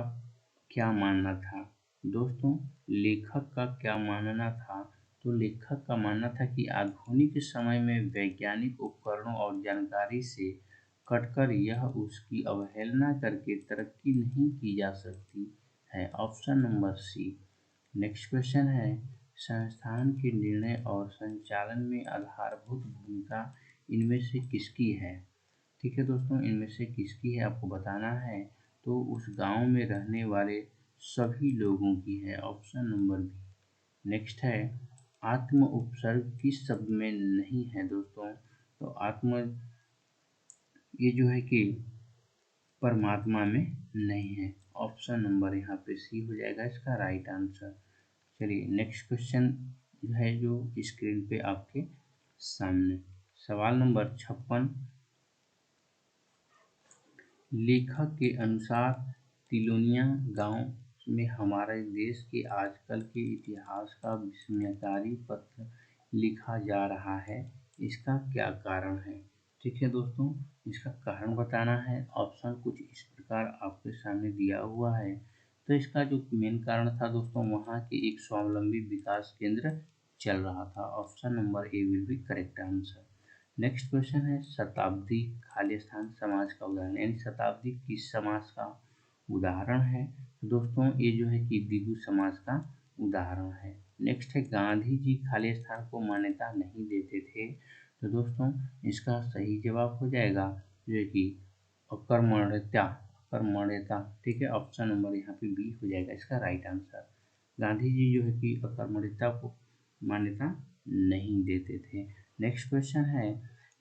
क्या मानना था दोस्तों, लेखक का क्या मानना था। तो लेखक का मानना था कि आधुनिक समय में वैज्ञानिक उपकरणों और जानकारी से कटकर यह उसकी अवहेलना करके तरक्की नहीं की जा सकती है। Option number C. Next question है, संस्थान के निर्णय और संचालन में आधारभूत भूमिका इनमें से किसकी है, ठीक है दोस्तों, इनमें से किसकी है आपको बताना है। तो उस गांव में रहने वाले सभी लोगों की है। Option number B. नेक्स्ट है, आत्म उपसर्ग किस शब्द में नहीं है दोस्तों। तो आत्म ये जो है कि परमात्मा में नहीं है। ऑप्शन नंबर यहाँ पे सी हो जाएगा इसका राइट आंसर। चलिए नेक्स्ट क्वेश्चन है जो स्क्रीन पे आपके सामने। सवाल नंबर 56। लेखक के अनुसार तिलोनिया गांव में हमारे देश के आजकल के इतिहास का विस्मयकारी पत्र लिखा जा रहा है, इसका क्या कारण है, ठीक है दोस्तों, इसका कारण बताना है। ऑप्शन कुछ इस प्रकार आपके सामने दिया हुआ है। तो इसका जो मेन कारण था दोस्तों, वहाँ के एक स्वावलंबी विकास केंद्र चल रहा था। Option number A will be correct answer. Next question है शताब्दी खालिस्तान समाज का उदाहरण, यानी शताब्दी किस समाज का उदाहरण है? तो दोस्तों ये जो है कि दिगु समाज का उदाहरण है। नेक्स्ट है गांधी जी खालिस्तान को मान्यता नहीं देते थे। तो दोस्तों इसका सही जवाब हो जाएगा जो है कि अकर्मण्यता, अकर्मण्यता। ठीक है, ऑप्शन नंबर यहाँ पे बी हो जाएगा इसका राइट आंसर। गांधी जी जो है कि अकर्मण्यता को मान्यता नहीं देते थे। नेक्स्ट क्वेश्चन है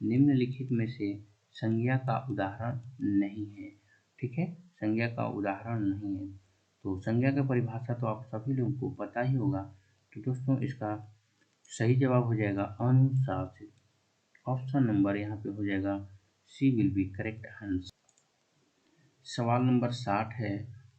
निम्नलिखित में से संज्ञा का उदाहरण नहीं है। ठीक है, संज्ञा का उदाहरण नहीं है। तो संज्ञा का परिभाषा तो आप सभी लोगों को पता ही होगा। तो दोस्तों इसका सही जवाब हो जाएगा अनुशासित। ऑप्शन नंबर यहाँ पे हो जाएगा सी विल बी करेक्ट आंसर। सवाल नंबर 60 है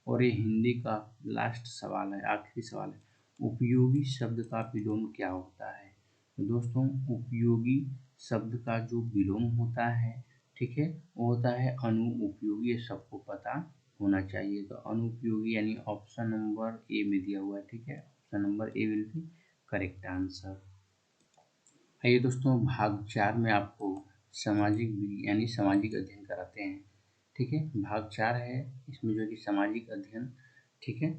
और ये हिंदी का लास्ट सवाल है, आखिरी सवाल है। उपयोगी शब्द का विलोम क्या होता है? तो दोस्तों उपयोगी शब्द का जो विलोम होता है, ठीक है, वो होता है अनुपयोगी। ये सबको पता होना चाहिए। तो अनुपयोगी यानी ऑप्शन नंबर ए में दिया हुआ है। ठीक है, option number A will be correct answer. आइए दोस्तों भाग 4 में आपको सामाजिक यानी सामाजिक अध्ययन कराते हैं। ठीक है, भाग 4 है, इसमें जो कि सामाजिक अध्ययन, ठीक है,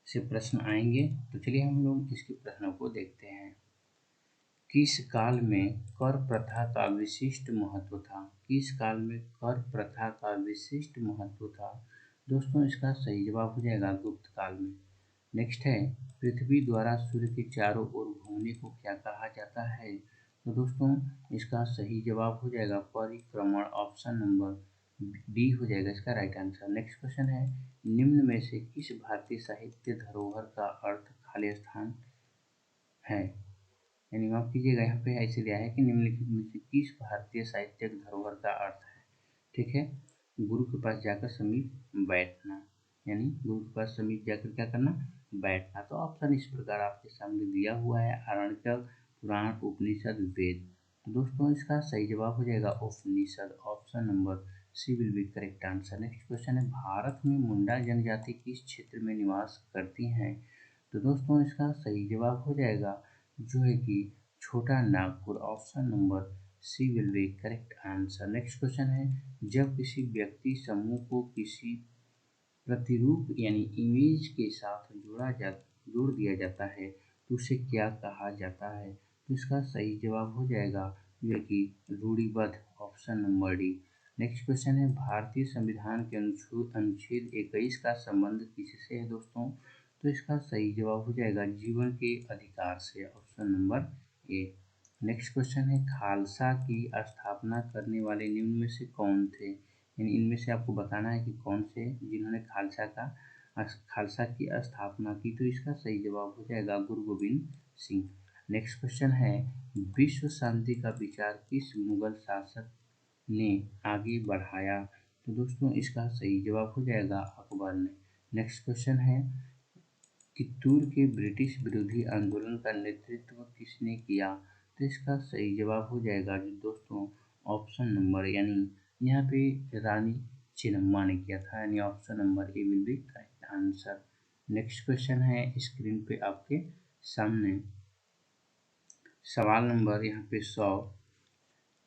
से प्रश्न आएंगे। तो चलिए हम लोग इसके प्रश्नों को देखते हैं। किस काल में कर प्रथा का विशिष्ट महत्व था? किस काल में कर प्रथा का विशिष्ट महत्व था? दोस्तों इसका सही जवाब हो जाएगा गुप्त काल में। नेक्स्ट है पृथ्वी द्वारा सूर्य के चारों ओर घूमने को क्या कहा जाता है? तो दोस्तों इसका सही जवाब हो जाएगा परिक्रमण। ऑप्शन नंबर डी हो जाएगा इसका राइट आंसर। नेक्स्ट क्वेश्चन है निम्न में से किस भारतीय साहित्य धरोहर का अर्थ खाली स्थान है? यानी माफ कीजिएगा, यहाँ पे ऐसे लिया है कि निम्नलिखित में से किस भारतीय साहित्यिक धरोहर का अर्थ है? ठीक है, गुरु के पास जाकर समीप बैठना, यानी गुरु के पास समीप जाकर क्या करना? बैठना। तो ऑप्शन इस प्रकार आपके सामने दिया हुआ है आरण्यक, पुराण, उपनिषद, वेद। तो दोस्तों इसका सही जवाब हो जाएगा Upanishad. Option number C will be correct answer. Next question है भारत में मुंडा जनजाति किस क्षेत्र में निवास करती हैं? तो दोस्तों इसका सही जवाब हो जाएगा जो है कि Chota Nagpur. Option number C will be correct answer. Next question है जब किसी व्यक्ति समूह को किसी प्रतिरूप यानी इमेज के साथ जोड़ दिया जाता है तो उसे क्या कहा जाता है? तो इसका सही जवाब हो जाएगा जो कि रूढ़िबद्ध। Option number D. Next question है भारतीय संविधान के अनुच्छेद 21 का संबंध किससे है दोस्तों? तो इसका सही जवाब हो जाएगा जीवन के अधिकार से। Option number A. Next question है खालसा की स्थापना करने वाले निम्न में से कौन थे? यानी इनमें से आपको बताना है कि कौन से जिन्होंने खालसा की स्थापना की। तो इसका सही जवाब हो जाएगा गुरु गोविंद सिंह। नेक्स्ट क्वेश्चन है विश्व शांति का विचार किस मुगल शासक ने आगे बढ़ाया? तो दोस्तों इसका सही जवाब हो जाएगा अकबर ने। नेक्स्ट क्वेश्चन है कित्तूर के ब्रिटिश विरोधी आंदोलन का नेतृत्व किसने किया? तो इसका सही जवाब हो जाएगा दोस्तों ऑप्शन नंबर, यानी यहाँ पे रानी चिन्नम्मा ने किया था, यानी option number A will be correct answer. Next question है स्क्रीन पे आपके सामने सवाल नंबर यहाँ पे 100।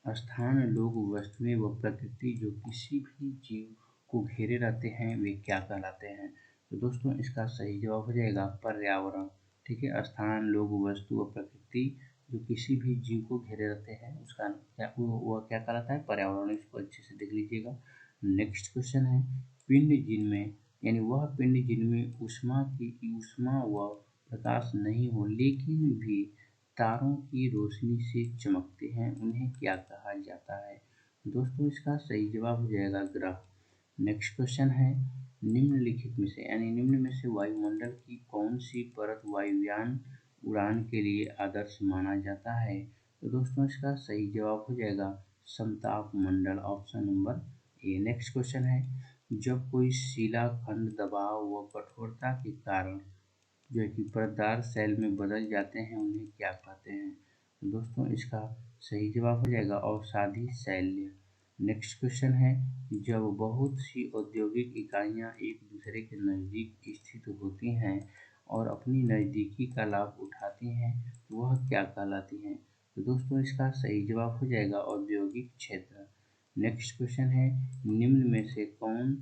स्थान, लोग, वस्तुएं व प्रकृति जो किसी भी जीव को घेरे रहते हैं वे क्या कहलाते हैं? तो दोस्तों इसका सही जवाब हो जाएगा पर्यावरण। ठीक है, स्थान, लोग, वस्तु व प्रकृति जो किसी भी जीव को घेरे रहते हैं उसका क्या वह क्या कहलाता है? पर्यावरण। इसको अच्छे से देख लीजिएगा। नेक्स्ट क्वेश्चन है पिंड जिनमें, यानी वह पिंड जिनमें ऊष्मा व प्रकाश नहीं हो लेकिन भी तारों की रोशनी से चमकते हैं उन्हें क्या कहा जाता है? दोस्तों इसका सही जवाब हो जाएगा ग्रह। नेक्स्ट क्वेश्चन है निम्नलिखित में से, यानी निम्न में से वायुमंडल की कौन सी परत वायुयान उड़ान के लिए आदर्श माना जाता है? तो दोस्तों इसका सही जवाब हो जाएगा समताप मंडल। Option number A. Next question है जब कोई शिलाखंड दबाव व कठोरता के कारण जो है कि परतदार सेल में बदल जाते हैं उन्हें क्या कहते हैं? तो दोस्तों इसका सही जवाब हो जाएगा औषधि शैल्य। नेक्स्ट क्वेश्चन है, जब बहुत सी औद्योगिक इकाइयां एक दूसरे के नज़दीक स्थित होती हैं और अपनी नज़दीकी का लाभ उठाती हैं, वह क्या कहलाती हैं? तो दोस्तों इसका सही जवाब हो जाएगा औद्योगिक क्षेत्र। नेक्स्ट क्वेश्चन है, निम्न में से कौन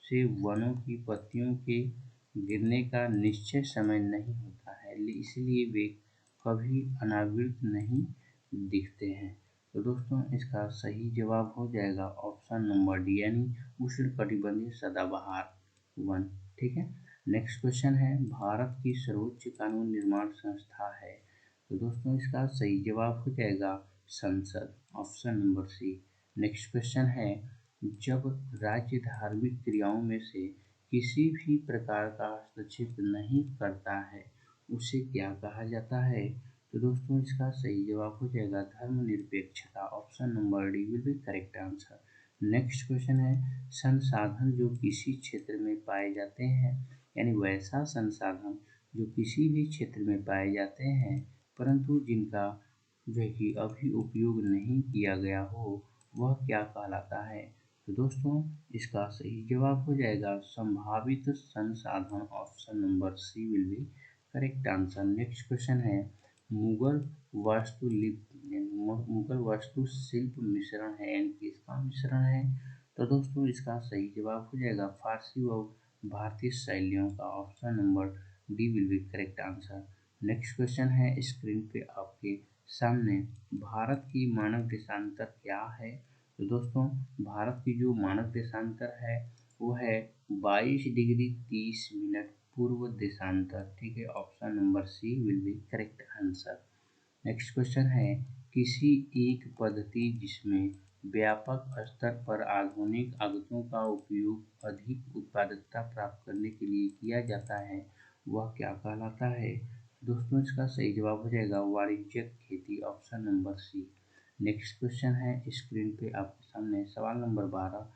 से वनों की पत्तियों के गिरने का निश्चित समय नहीं होता है, इसलिए वे कभी अनावृत नहीं दिखते हैं? तो दोस्तों इसका सही जवाब हो जाएगा ऑप्शन नंबर डी यानी उष्णकटिबंधीय सदाबहार वन। ठीक है। नेक्स्ट क्वेश्चन है, भारत की सर्वोच्च कानून निर्माण संस्था है? तो दोस्तों इसका सही जवाब हो जाएगा संसद, option number C. Next question है, जब राज्य धार्मिक क्रियाओं में से किसी भी प्रकार का हस्तक्षेप नहीं करता है, उसे क्या कहा जाता है? तो दोस्तों इसका सही जवाब हो जाएगा धर्मनिरपेक्षता, option number D will be correct answer. Next question है, संसाधन जो किसी क्षेत्र में पाए जाते हैं, यानी वैसा संसाधन जो किसी भी क्षेत्र में पाए जाते हैं परंतु जिनका जो है कि अभी उपयोग नहीं किया गया हो, वह क्या कहलाता है? तो दोस्तों इसका सही जवाब हो जाएगा संभावित संसाधन, option number C will be correct answer. Next question है, मुगल मुगल वास्तुशिल्प मिश्रण है, यानी किसका मिश्रण है? तो दोस्तों इसका सही जवाब हो जाएगा फारसी व भारतीय शैलियों का, option number D will be correct answer. Next question है, स्क्रीन पे आपके सामने भारत की मानक देशांतर क्या है? तो दोस्तों भारत की जो मानक देशांतर है वो है 22 डिग्री 30 मिनट पूर्व देशांतर। ठीक है, option number C will be correct answer. Next question है, किसी एक पद्धति जिसमें व्यापक स्तर पर आधुनिक आगतों का उपयोग अधिक उत्पादकता प्राप्त करने के लिए किया जाता है, वह क्या कहलाता है? दोस्तों इसका सही जवाब हो जाएगा वाणिज्यिक खेती, option number C. Next question है, स्क्रीन पे आपके सामने सवाल नंबर 12,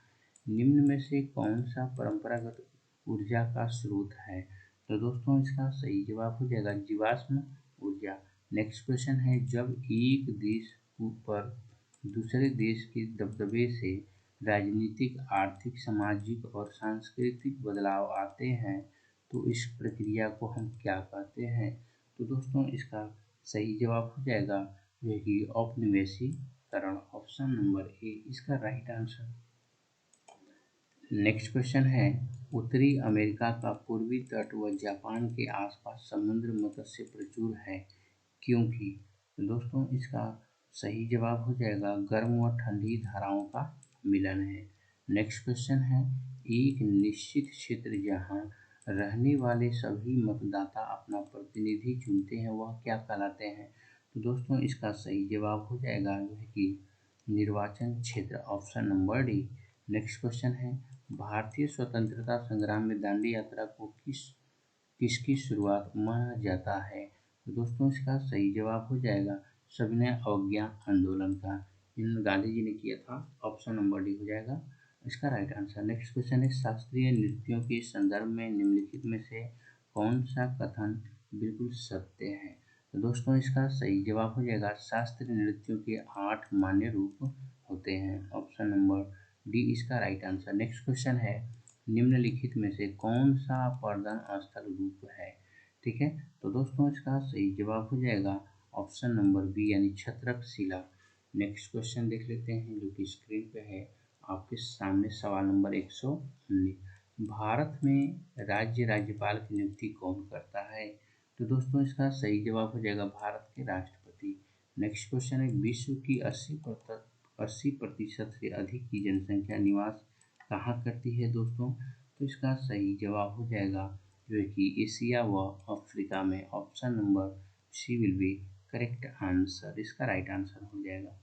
निम्न में से कौन सा परंपरागत ऊर्जा का स्रोत है? तो दोस्तों इसका सही जवाब हो जाएगा जीवाश्म ऊर्जा। नेक्स्ट क्वेश्चन है, जब एक देश पर दूसरे देश के दबदबे से राजनीतिक, आर्थिक, सामाजिक और सांस्कृतिक बदलाव आते हैं तो इस प्रक्रिया को हम क्या कहते हैं? तो दोस्तों इसका सही जवाब हो जाएगा जो कि औपनिवेशीकरण, ऑप्शन नंबर ए इसका राइट आंसर। नेक्स्ट क्वेश्चन है, उत्तरी अमेरिका का पूर्वी तट व जापान के आसपास समुद्र मत्स्य प्रचुर है, क्योंकि? तो दोस्तों इसका सही जवाब हो जाएगा गर्म व ठंडी धाराओं का मिलन है। नेक्स्ट क्वेश्चन है, एक निश्चित क्षेत्र जहां रहने वाले सभी मतदाता अपना प्रतिनिधि चुनते हैं वह क्या कहलाते हैं? तो दोस्तों इसका सही जवाब हो जाएगा जो है कि निर्वाचन क्षेत्र, option number D. Next question है, भारतीय स्वतंत्रता संग्राम में दांडी यात्रा को किसकी शुरुआत माना जाता है? तो दोस्तों इसका सही जवाब हो जाएगा सविनय अवज्ञा आंदोलन का, इन गांधी जी ने किया था, ऑप्शन नंबर डी हो जाएगा इसका राइट आंसर। नेक्स्ट क्वेश्चन है, शास्त्रीय नृत्यों के संदर्भ में निम्नलिखित में से कौन सा कथन बिल्कुल सत्य है? तो दोस्तों इसका सही जवाब हो जाएगा शास्त्रीय नृत्यों के 8 मान्य रूप होते हैं, ऑप्शन नंबर डी इसका राइट आंसर। नेक्स्ट क्वेश्चन है, निम्नलिखित में से कौन सा पर्यटन स्थल रूप है? ठीक है, तो दोस्तों इसका सही जवाब हो जाएगा ऑप्शन नंबर बी यानी छत्रक शिला। नेक्स्ट क्वेश्चन देख लेते हैं जो कि स्क्रीन पे है आपके सामने, सवाल नंबर 119, भारत में राज्यपाल की नियुक्ति कौन करता है? तो दोस्तों इसका सही जवाब हो जाएगा भारत के राष्ट्रपति। नेक्स्ट क्वेश्चन है, विश्व की 80% से अधिक की जनसंख्या निवास कहाँ करती है दोस्तों? तो इसका सही जवाब हो जाएगा जो है कि एशिया व अफ्रीका में, option number C will be correct answer, इसका राइट आंसर हो जाएगा।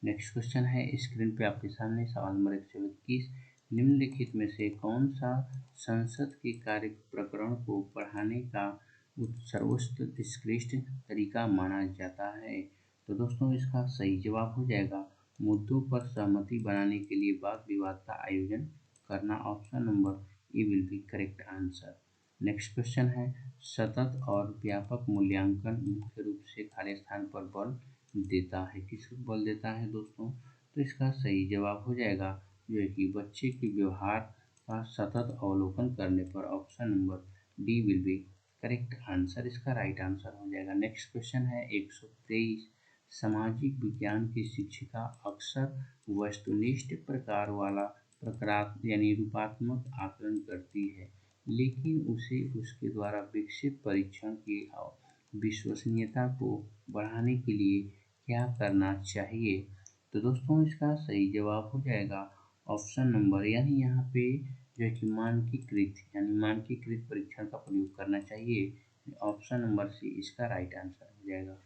नेक्स्ट क्वेश्चन है स्क्रीन पे आपके सामने सवाल नंबर 121, निम्नलिखित में से कौन सा संसद के कार्य प्रकरण को पढ़ाने का सर्वोत्कृष्ट तरीका माना जाता है? तो दोस्तों इसका सही जवाब हो जाएगा मुद्दों पर सहमति बनाने के लिए वाद विवाद का आयोजन करना, option number A will be correct answer. Next question है, सतत और व्यापक मूल्यांकन मुख्य रूप से खाली स्थान पर बल देता है। किसको बल देता है दोस्तों? तो इसका सही जवाब हो जाएगा जो है कि बच्चे के व्यवहार का सतत अवलोकन करने पर। Option number D will be correct answer, इसका राइट आंसर हो जाएगा। नेक्स्ट क्वेश्चन है 123। सामाजिक विज्ञान की शिक्षिका अक्सर वस्तुनिष्ठ प्रकार वाला प्रकारात्मक यानी रूपात्मक आकलन करती है, लेकिन उसे उसके द्वारा विकसित परीक्षण की विश्वसनीयता को बढ़ाने के लिए क्या करना चाहिए? तो दोस्तों इसका सही जवाब हो जाएगा ऑप्शन नंबर, यानी यहाँ पे जो है कि मानकीकृत परीक्षण का प्रयोग करना चाहिए। ऑप्शन नंबर सी इसका राइट आंसर हो जाएगा।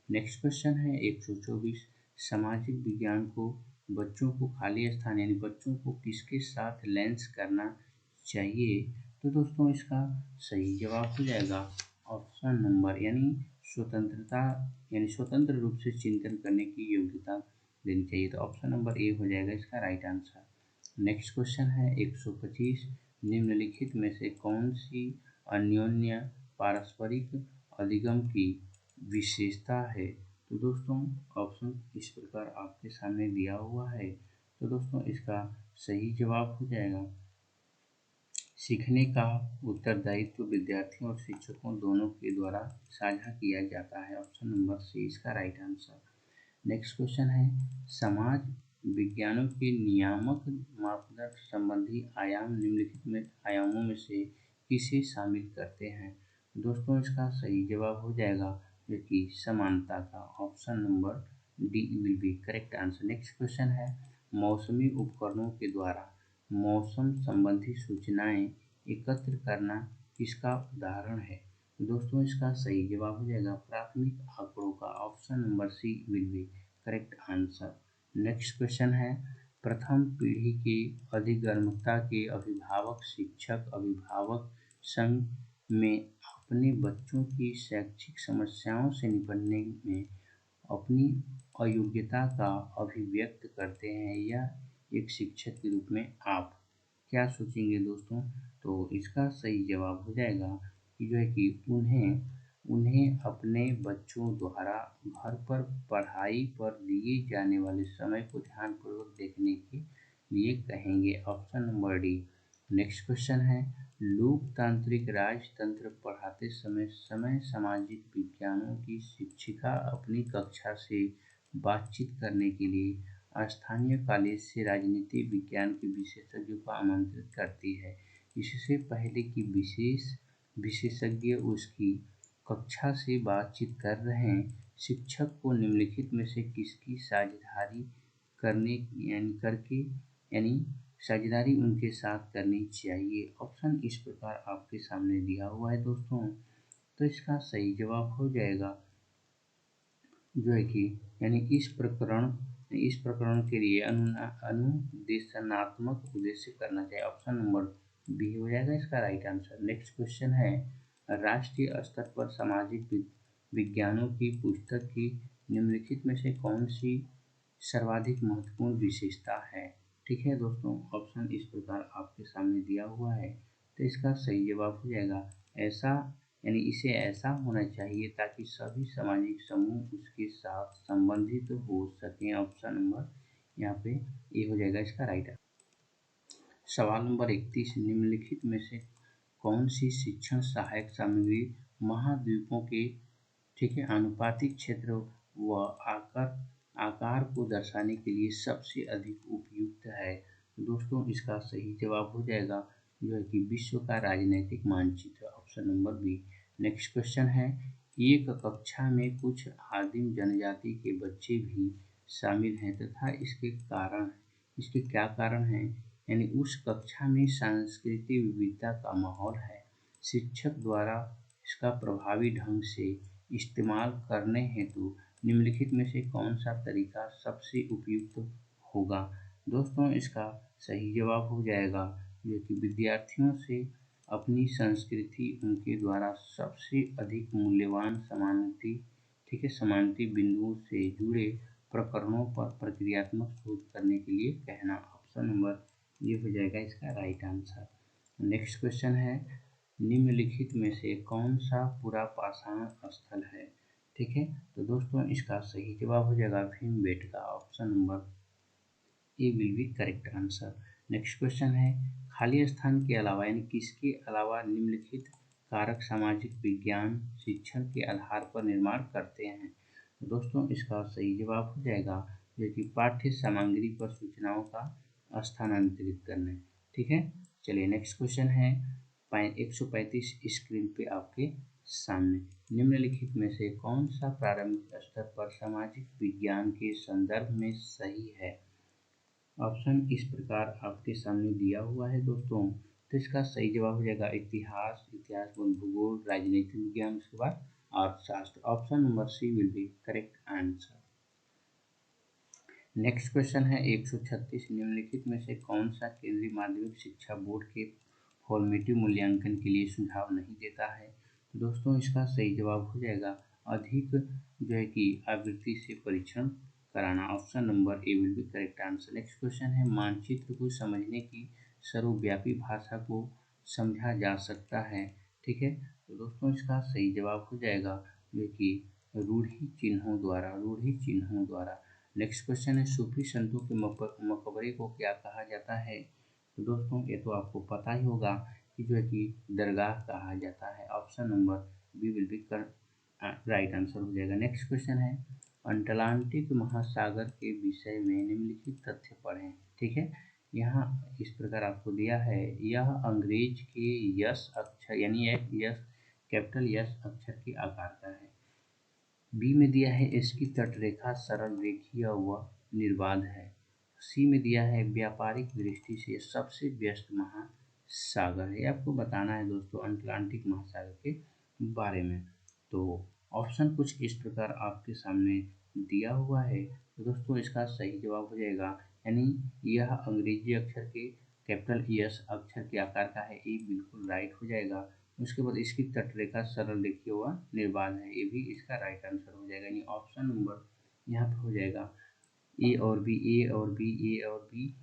नेक्स्ट क्वेश्चन है 124। सामाजिक विज्ञान को बच्चों को खाली स्थान यानी बच्चों को किसके साथ लेंस करना चाहिए? तो दोस्तों इसका सही जवाब हो जाएगा ऑप्शन नंबर, यानी स्वतंत्रता यानी स्वतंत्र रूप से चिंतन करने की योग्यता देनी चाहिए। तो ऑप्शन नंबर ए हो जाएगा इसका राइट आंसर। नेक्स्ट क्वेश्चन है 125। निम्नलिखित में से कौन सी अन्योन्य पारस्परिक अधिगम की विशेषता है? तो दोस्तों ऑप्शन इस प्रकार आपके सामने दिया हुआ है। तो दोस्तों इसका सही जवाब हो जाएगा सीखने का उत्तरदायित्व विद्यार्थियों और शिक्षकों दोनों के द्वारा साझा किया जाता है। ऑप्शन नंबर सी इसका राइट आंसर। नेक्स्ट क्वेश्चन है समाज विज्ञानों के नियामक मापदंड संबंधी आयाम निम्नलिखित में आयामों में से किसे शामिल करते हैं? दोस्तों इसका सही जवाब हो जाएगा जो कि समानता का। Option number D will be correct answer. Next question है मौसमी उपकरणों के द्वारा मौसम संबंधी सूचनाएं एकत्र करना किसका उदाहरण है? दोस्तों इसका सही जवाब हो जाएगा प्राथमिक आंकड़ों का। Option number C will be correct answer. Next question है प्रथम पीढ़ी के अधिगम्यता के अभिभावक शिक्षक अभिभावक संघ में अपने बच्चों की शैक्षिक समस्याओं से निपटने में अपनी अयोग्यता का अभिव्यक्त करते हैं या एक शिक्षक के रूप में आप क्या सोचेंगे दोस्तों? तो इसका सही जवाब हो जाएगा कि जो है कि उन्हें अपने बच्चों द्वारा घर पर पढ़ाई पर दिए जाने वाले समय को ध्यानपूर्वक देखने के लिए कहेंगे। Option number D. Next question है लोकतांत्रिक राजतंत्र पढ़ाते समय सामाजिक विज्ञानों की शिक्षिका अपनी कक्षा से बातचीत करने के लिए स्थानीय कॉलेज से राजनीति विज्ञान के विशेषज्ञों को आमंत्रित करती है। इससे पहले कि विशेषज्ञ उसकी कक्षा से बातचीत कर रहे हैं, शिक्षक को निम्नलिखित में से किसकी साझेदारी करने यानी साझेदारी उनके साथ करनी चाहिए? ऑप्शन इस प्रकार आपके सामने दिया हुआ है दोस्तों। तो इसका सही जवाब हो जाएगा जो है कि यानी इस प्रकरण के लिए अनुदेशनात्मक उद्देश्य करना चाहिए। ऑप्शन नंबर बी हो जाएगा इसका राइट आंसर। नेक्स्ट क्वेश्चन है राष्ट्रीय स्तर पर सामाजिक विज्ञानों की पुस्तक की निम्नलिखित में से कौन सी सर्वाधिक महत्वपूर्ण विशेषता है? ठीक है दोस्तों, ऑप्शन इस प्रकार आपके सामने दिया हुआ है। तो इसका सही जवाब हो जाएगा ऐसा यानी इसे ऐसा होना चाहिए ताकि सभी सामाजिक समूह उसके साथ संबंधित हो सकें। ऑप्शन नंबर यहाँ पे ए हो जाएगा इसका राइट आंसर। सवाल नंबर 31 निम्नलिखित में से कौन सी शिक्षण सहायक सामग्री महाद्वीपों के ठीक है आनुपातिक क्षेत्र व आकार को दर्शाने के लिए सबसे अधिक उपयुक्त है? दोस्तों इसका सही जवाब हो जाएगा जो है कि विश्व का राजनीतिक मानचित्र। Option number B. Next question है एक कक्षा में कुछ आदिम जनजाति के बच्चे भी शामिल हैं तथा इसके क्या कारण हैं? यानी उस कक्षा में सांस्कृतिक विविधता का माहौल है। शिक्षक द्वारा इसका प्रभावी ढंग से इस्तेमाल करने हेतु निम्नलिखित में से कौन सा तरीका सबसे उपयुक्त होगा? दोस्तों इसका सही जवाब हो जाएगा जो कि विद्यार्थियों से अपनी संस्कृति उनके द्वारा सबसे अधिक मूल्यवान समानार्थी बिंदुओं से जुड़े प्रकरणों पर प्रक्रियात्मक शोध करने के लिए कहना। ऑप्शन नंबर ये हो जाएगा इसका राइट आंसर। नेक्स्ट क्वेश्चन है निम्नलिखित में से कौन सा पूरा पाषाण स्थल है? ठीक है। तो दोस्तों इसका सही जवाब हो जाएगा Bhimbetka, option number A will be correct answer. Next question है, खाली स्थान के अलावा यानी किसके अलावा निम्नलिखित कारक सामाजिक विज्ञान शिक्षण के आधार पर निर्माण करते हैं। तो दोस्तों इसका सही जवाब हो जाएगा जो कि पाठ्य सामग्री पर सूचनाओं का स्थानांतरित करना। ठीक है, चलिए नेक्स्ट क्वेश्चन है 135 स्क्रीन पे आपके सामने, निम्नलिखित में से कौन सा प्रारंभिक स्तर पर सामाजिक विज्ञान के संदर्भ में सही है। ऑप्शन इस प्रकार आपके सामने दिया हुआ है दोस्तों। तो इसका सही जवाब हो जाएगा इतिहास, भूगोल, राजनीति विज्ञान, उसके बाद अर्थशास्त्र। Option number C will be correct answer. Next question है 136, निम्नलिखित में से कौन सा केंद्रीय माध्यमिक शिक्षा बोर्ड के फॉर्मेटिव मूल्यांकन के लिए सुझाव नहीं देता है। तो दोस्तों इसका सही जवाब हो जाएगा अधिक जो है कि आवृत्ति से परीक्षण कराना। Option number A will be correct answer. Next question है, मानचित्र को समझने की सर्वव्यापी भाषा को समझा जा सकता है। ठीक है, तो दोस्तों इसका सही जवाब हो जाएगा जो कि रूढ़ि चिन्हों द्वारा, रूढ़ि चिन्हों द्वारा। नेक्स्ट क्वेश्चन है, सूफी संतों के मकबरे को क्या कहा जाता है। तो दोस्तों ये तो आपको पता ही होगा कि जो है कि दरगाह कहा जाता है। Option number B will be right answer हो जाएगा। नेक्स्ट क्वेश्चन है, अटलांटिक महासागर के विषय में निम्नलिखित तथ्य पढ़ें। ठीक है, यहाँ इस प्रकार आपको दिया है, यह अंग्रेज के यस अक्षर यानी एक यस कैपिटल यस अक्षर के आकार का है। बी में दिया है इसकी तटरेखा सरल रेखीय व निर्बाध है। सी में दिया है व्यापारिक दृष्टि से सबसे व्यस्त महासागर है। आपको बताना है दोस्तों अटलांटिक महासागर के बारे में। तो ऑप्शन कुछ इस प्रकार आपके सामने दिया हुआ है। तो दोस्तों इसका सही जवाब हो जाएगा यानी यह अंग्रेजी अक्षर के कैपिटल यस अक्षर के आकार का है, ये बिल्कुल राइट हो जाएगा। उसके बाद इसकी तटरेखा सरल रेखीय व निर्बाध है, ये भी इसका राइट आंसर हो जाएगा। यानी ऑप्शन नंबर यहाँ पे हो जाएगा ए और बी, ए और बी, ए और बी,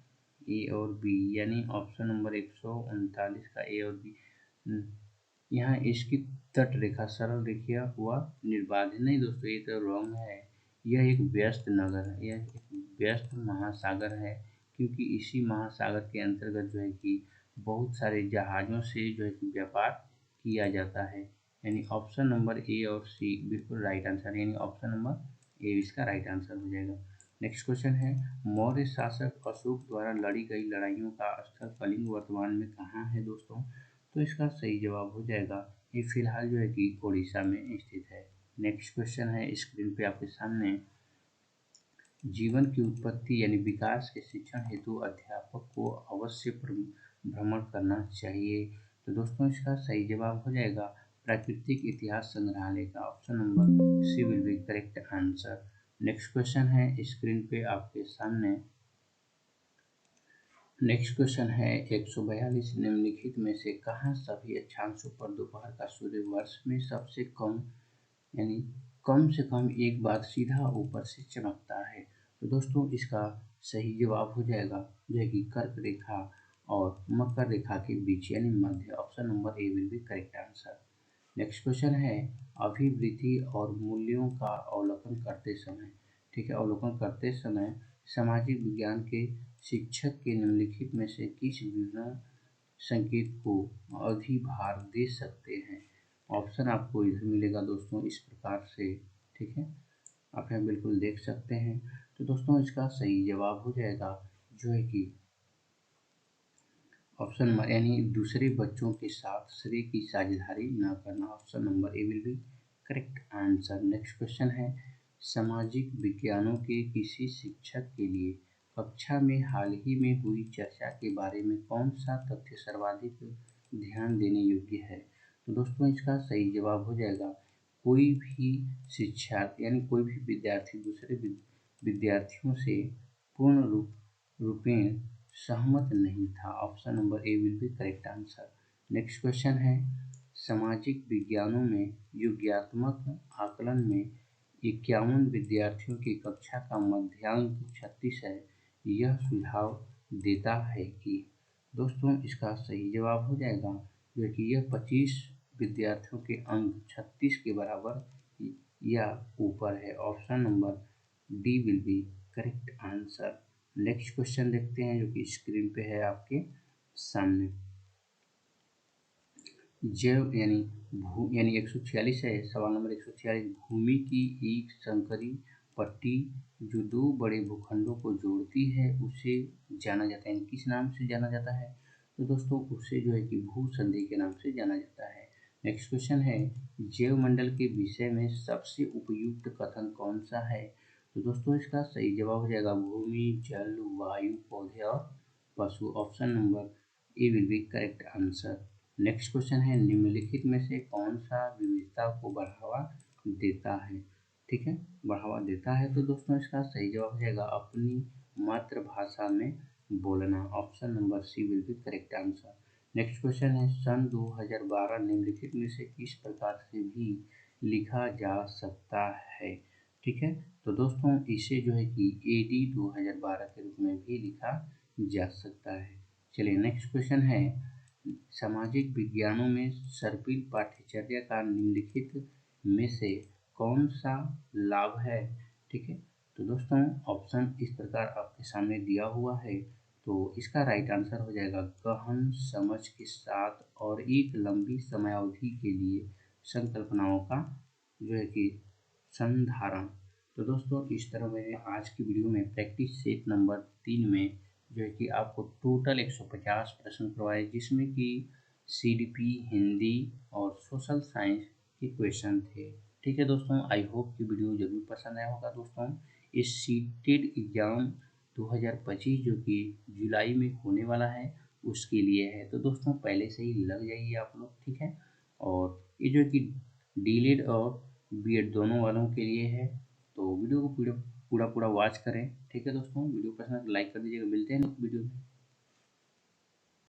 ए और बी, यानी ऑप्शन नंबर 139 का ए और बी। यहाँ इसकी तटरेखा सरल रेखीय व निर्बाध है। नहीं दोस्तों ये तो रॉन्ग है, यह एक व्यस्त नगर है, यह एक व्यस्त महासागर है, क्योंकि इसी महासागर के अंतर्गत जो है कि बहुत सारे जहाज़ों से जो है कि व्यापार किया जाता है। यानी ऑप्शन नंबर ए और सी बिल्कुल राइट आंसर, यानी ऑप्शन नंबर ए इसका राइट आंसर हो जाएगा। नेक्स्ट क्वेश्चन है, मौर्य शासक अशोक द्वारा लड़ी गई लड़ाइयों का स्थल कलिंग वर्तमान में कहाँ है दोस्तों। तो इसका सही जवाब हो जाएगा ये फिलहाल जो है कि उड़ीसा में स्थित है। नेक्स्ट क्वेश्चन है स्क्रीन पे आपके सामने, जीवन की उत्पत्ति यानी विकास के शिक्षण हेतु अध्यापक को अवश्य भ्रमण करना चाहिए। तो दोस्तों इसका सही जवाब हो जाएगा प्राकृतिक इतिहास संग्रहालय का। Option number C will be correct answer. Next question है स्क्रीन पे आपके सामने, नेक्स्ट क्वेश्चन है 142, निम्नलिखित में से कहाँ सभी अक्षांशों पर दोपहर का सूर्य वर्ष में सबसे कम यानी कम से कम एक बार सीधा ऊपर से चमकता है। तो दोस्तों इसका सही जवाब हो जाएगा जो है कि कर्क रेखा और मकर रेखा के बीच यानी मध्य। Option number A will be correct answer. Next question है, अभिवृद्धि और मूल्यों का अवलोकन करते समय, ठीक है, अवलोकन करते समय सामाजिक विज्ञान के शिक्षक के निम्नलिखित में से किस विवरण संकेत को अधिभार दे सकते हैं। ऑप्शन आपको इधर मिलेगा दोस्तों इस प्रकार से, ठीक है, आप यहाँ बिल्कुल देख सकते हैं। तो दोस्तों इसका सही जवाब हो जाएगा जो है कि ऑप्शन यानी दूसरे बच्चों के साथ श्रेय की साझेदारी न करना। Option number A will be correct answer. Next question है, सामाजिक विज्ञानों के किसी शिक्षक के लिए कक्षा में हाल ही में हुई चर्चा के बारे में कौन सा तथ्य सर्वाधिक ध्यान देने योग्य है। तो दोस्तों इसका सही जवाब हो जाएगा कोई भी शिक्षार्थी यानी कोई भी विद्यार्थी दूसरे विद्यार्थियों से पूर्ण रूपेण सहमत नहीं था। Option number A will be correct answer. Next question है, सामाजिक विज्ञानों में योग्यात्मक आकलन में 51 विद्यार्थियों की कक्षा का मध्यांक 36 है, यह सुझाव देता है कि दोस्तों इसका सही जवाब हो जाएगा जो कि यह 25 विद्यार्थियों के अंक 36 के बराबर या ऊपर है? Option number D will be correct answer. Next question देखते हैं जो कि स्क्रीन पे है आपके सामने। जैव यानी 146 है सवाल नंबर 146। भूमि की एक संकरी पट्टी जो दो बड़े भूखंडों को जोड़ती है उसे जाना जाता है, किस नाम से जाना जाता है? तो दोस्तों उसे जो है कि भू संधि के नाम से जाना जाता है। नेक्स्ट क्वेश्चन है जैव मंडल के विषय में सबसे उपयुक्त कथन कौन सा है? तो दोस्तों इसका सही जवाब हो जाएगा भूमि, जल, वायु, पौधे और पशु। Option number A will be correct answer. Next question है निम्नलिखित में से कौन सा विविधता को बढ़ावा देता है? ठीक है, बढ़ावा देता है तो दोस्तों इसका सही जवाब हो जाएगा अपनी मातृभाषा में बोलना। Option number C will be correct answer. Next question है सन 2012 निम्नलिखित में से किस प्रकार से भी लिखा जा सकता है? ठीक है, तो दोस्तों इसे जो है कि AD 2012 के रूप में भी लिखा जा सकता है। चलिए नेक्स्ट क्वेश्चन है सामाजिक विज्ञानों में सर्पिल पाठ्यचर्या का निम्नलिखित में से कौन सा लाभ है? ठीक है, तो दोस्तों ऑप्शन इस प्रकार आपके सामने दिया हुआ है, तो इसका राइट आंसर हो जाएगा गहन समझ के साथ और एक लंबी समयावधि के लिए संकल्पनाओं का जो है कि संधारण। तो दोस्तों इस तरह मैंने आज की वीडियो में प्रैक्टिस सेट नंबर 3 में जो है कि आपको टोटल 150 प्रश्न करवाए, जिसमें कि CDP, हिंदी और सोशल साइंस के क्वेश्चन थे। ठीक है दोस्तों, आई होप कि वीडियो जरूर पसंद आया होगा दोस्तों। इस सीटेड एग्ज़ाम 2025 जो कि जुलाई में होने वाला है उसके लिए है, तो दोस्तों पहले से ही लग जाइए आप लोग। ठीक है, और ये जो कि डीलेड और बीएड दोनों वालों के लिए है, तो वीडियो को पूरा पूरा वॉच करें। ठीक है दोस्तों, वीडियो पसंद है तो लाइक कर दीजिएगा। मिलते हैं नेक्स्ट वीडियो में।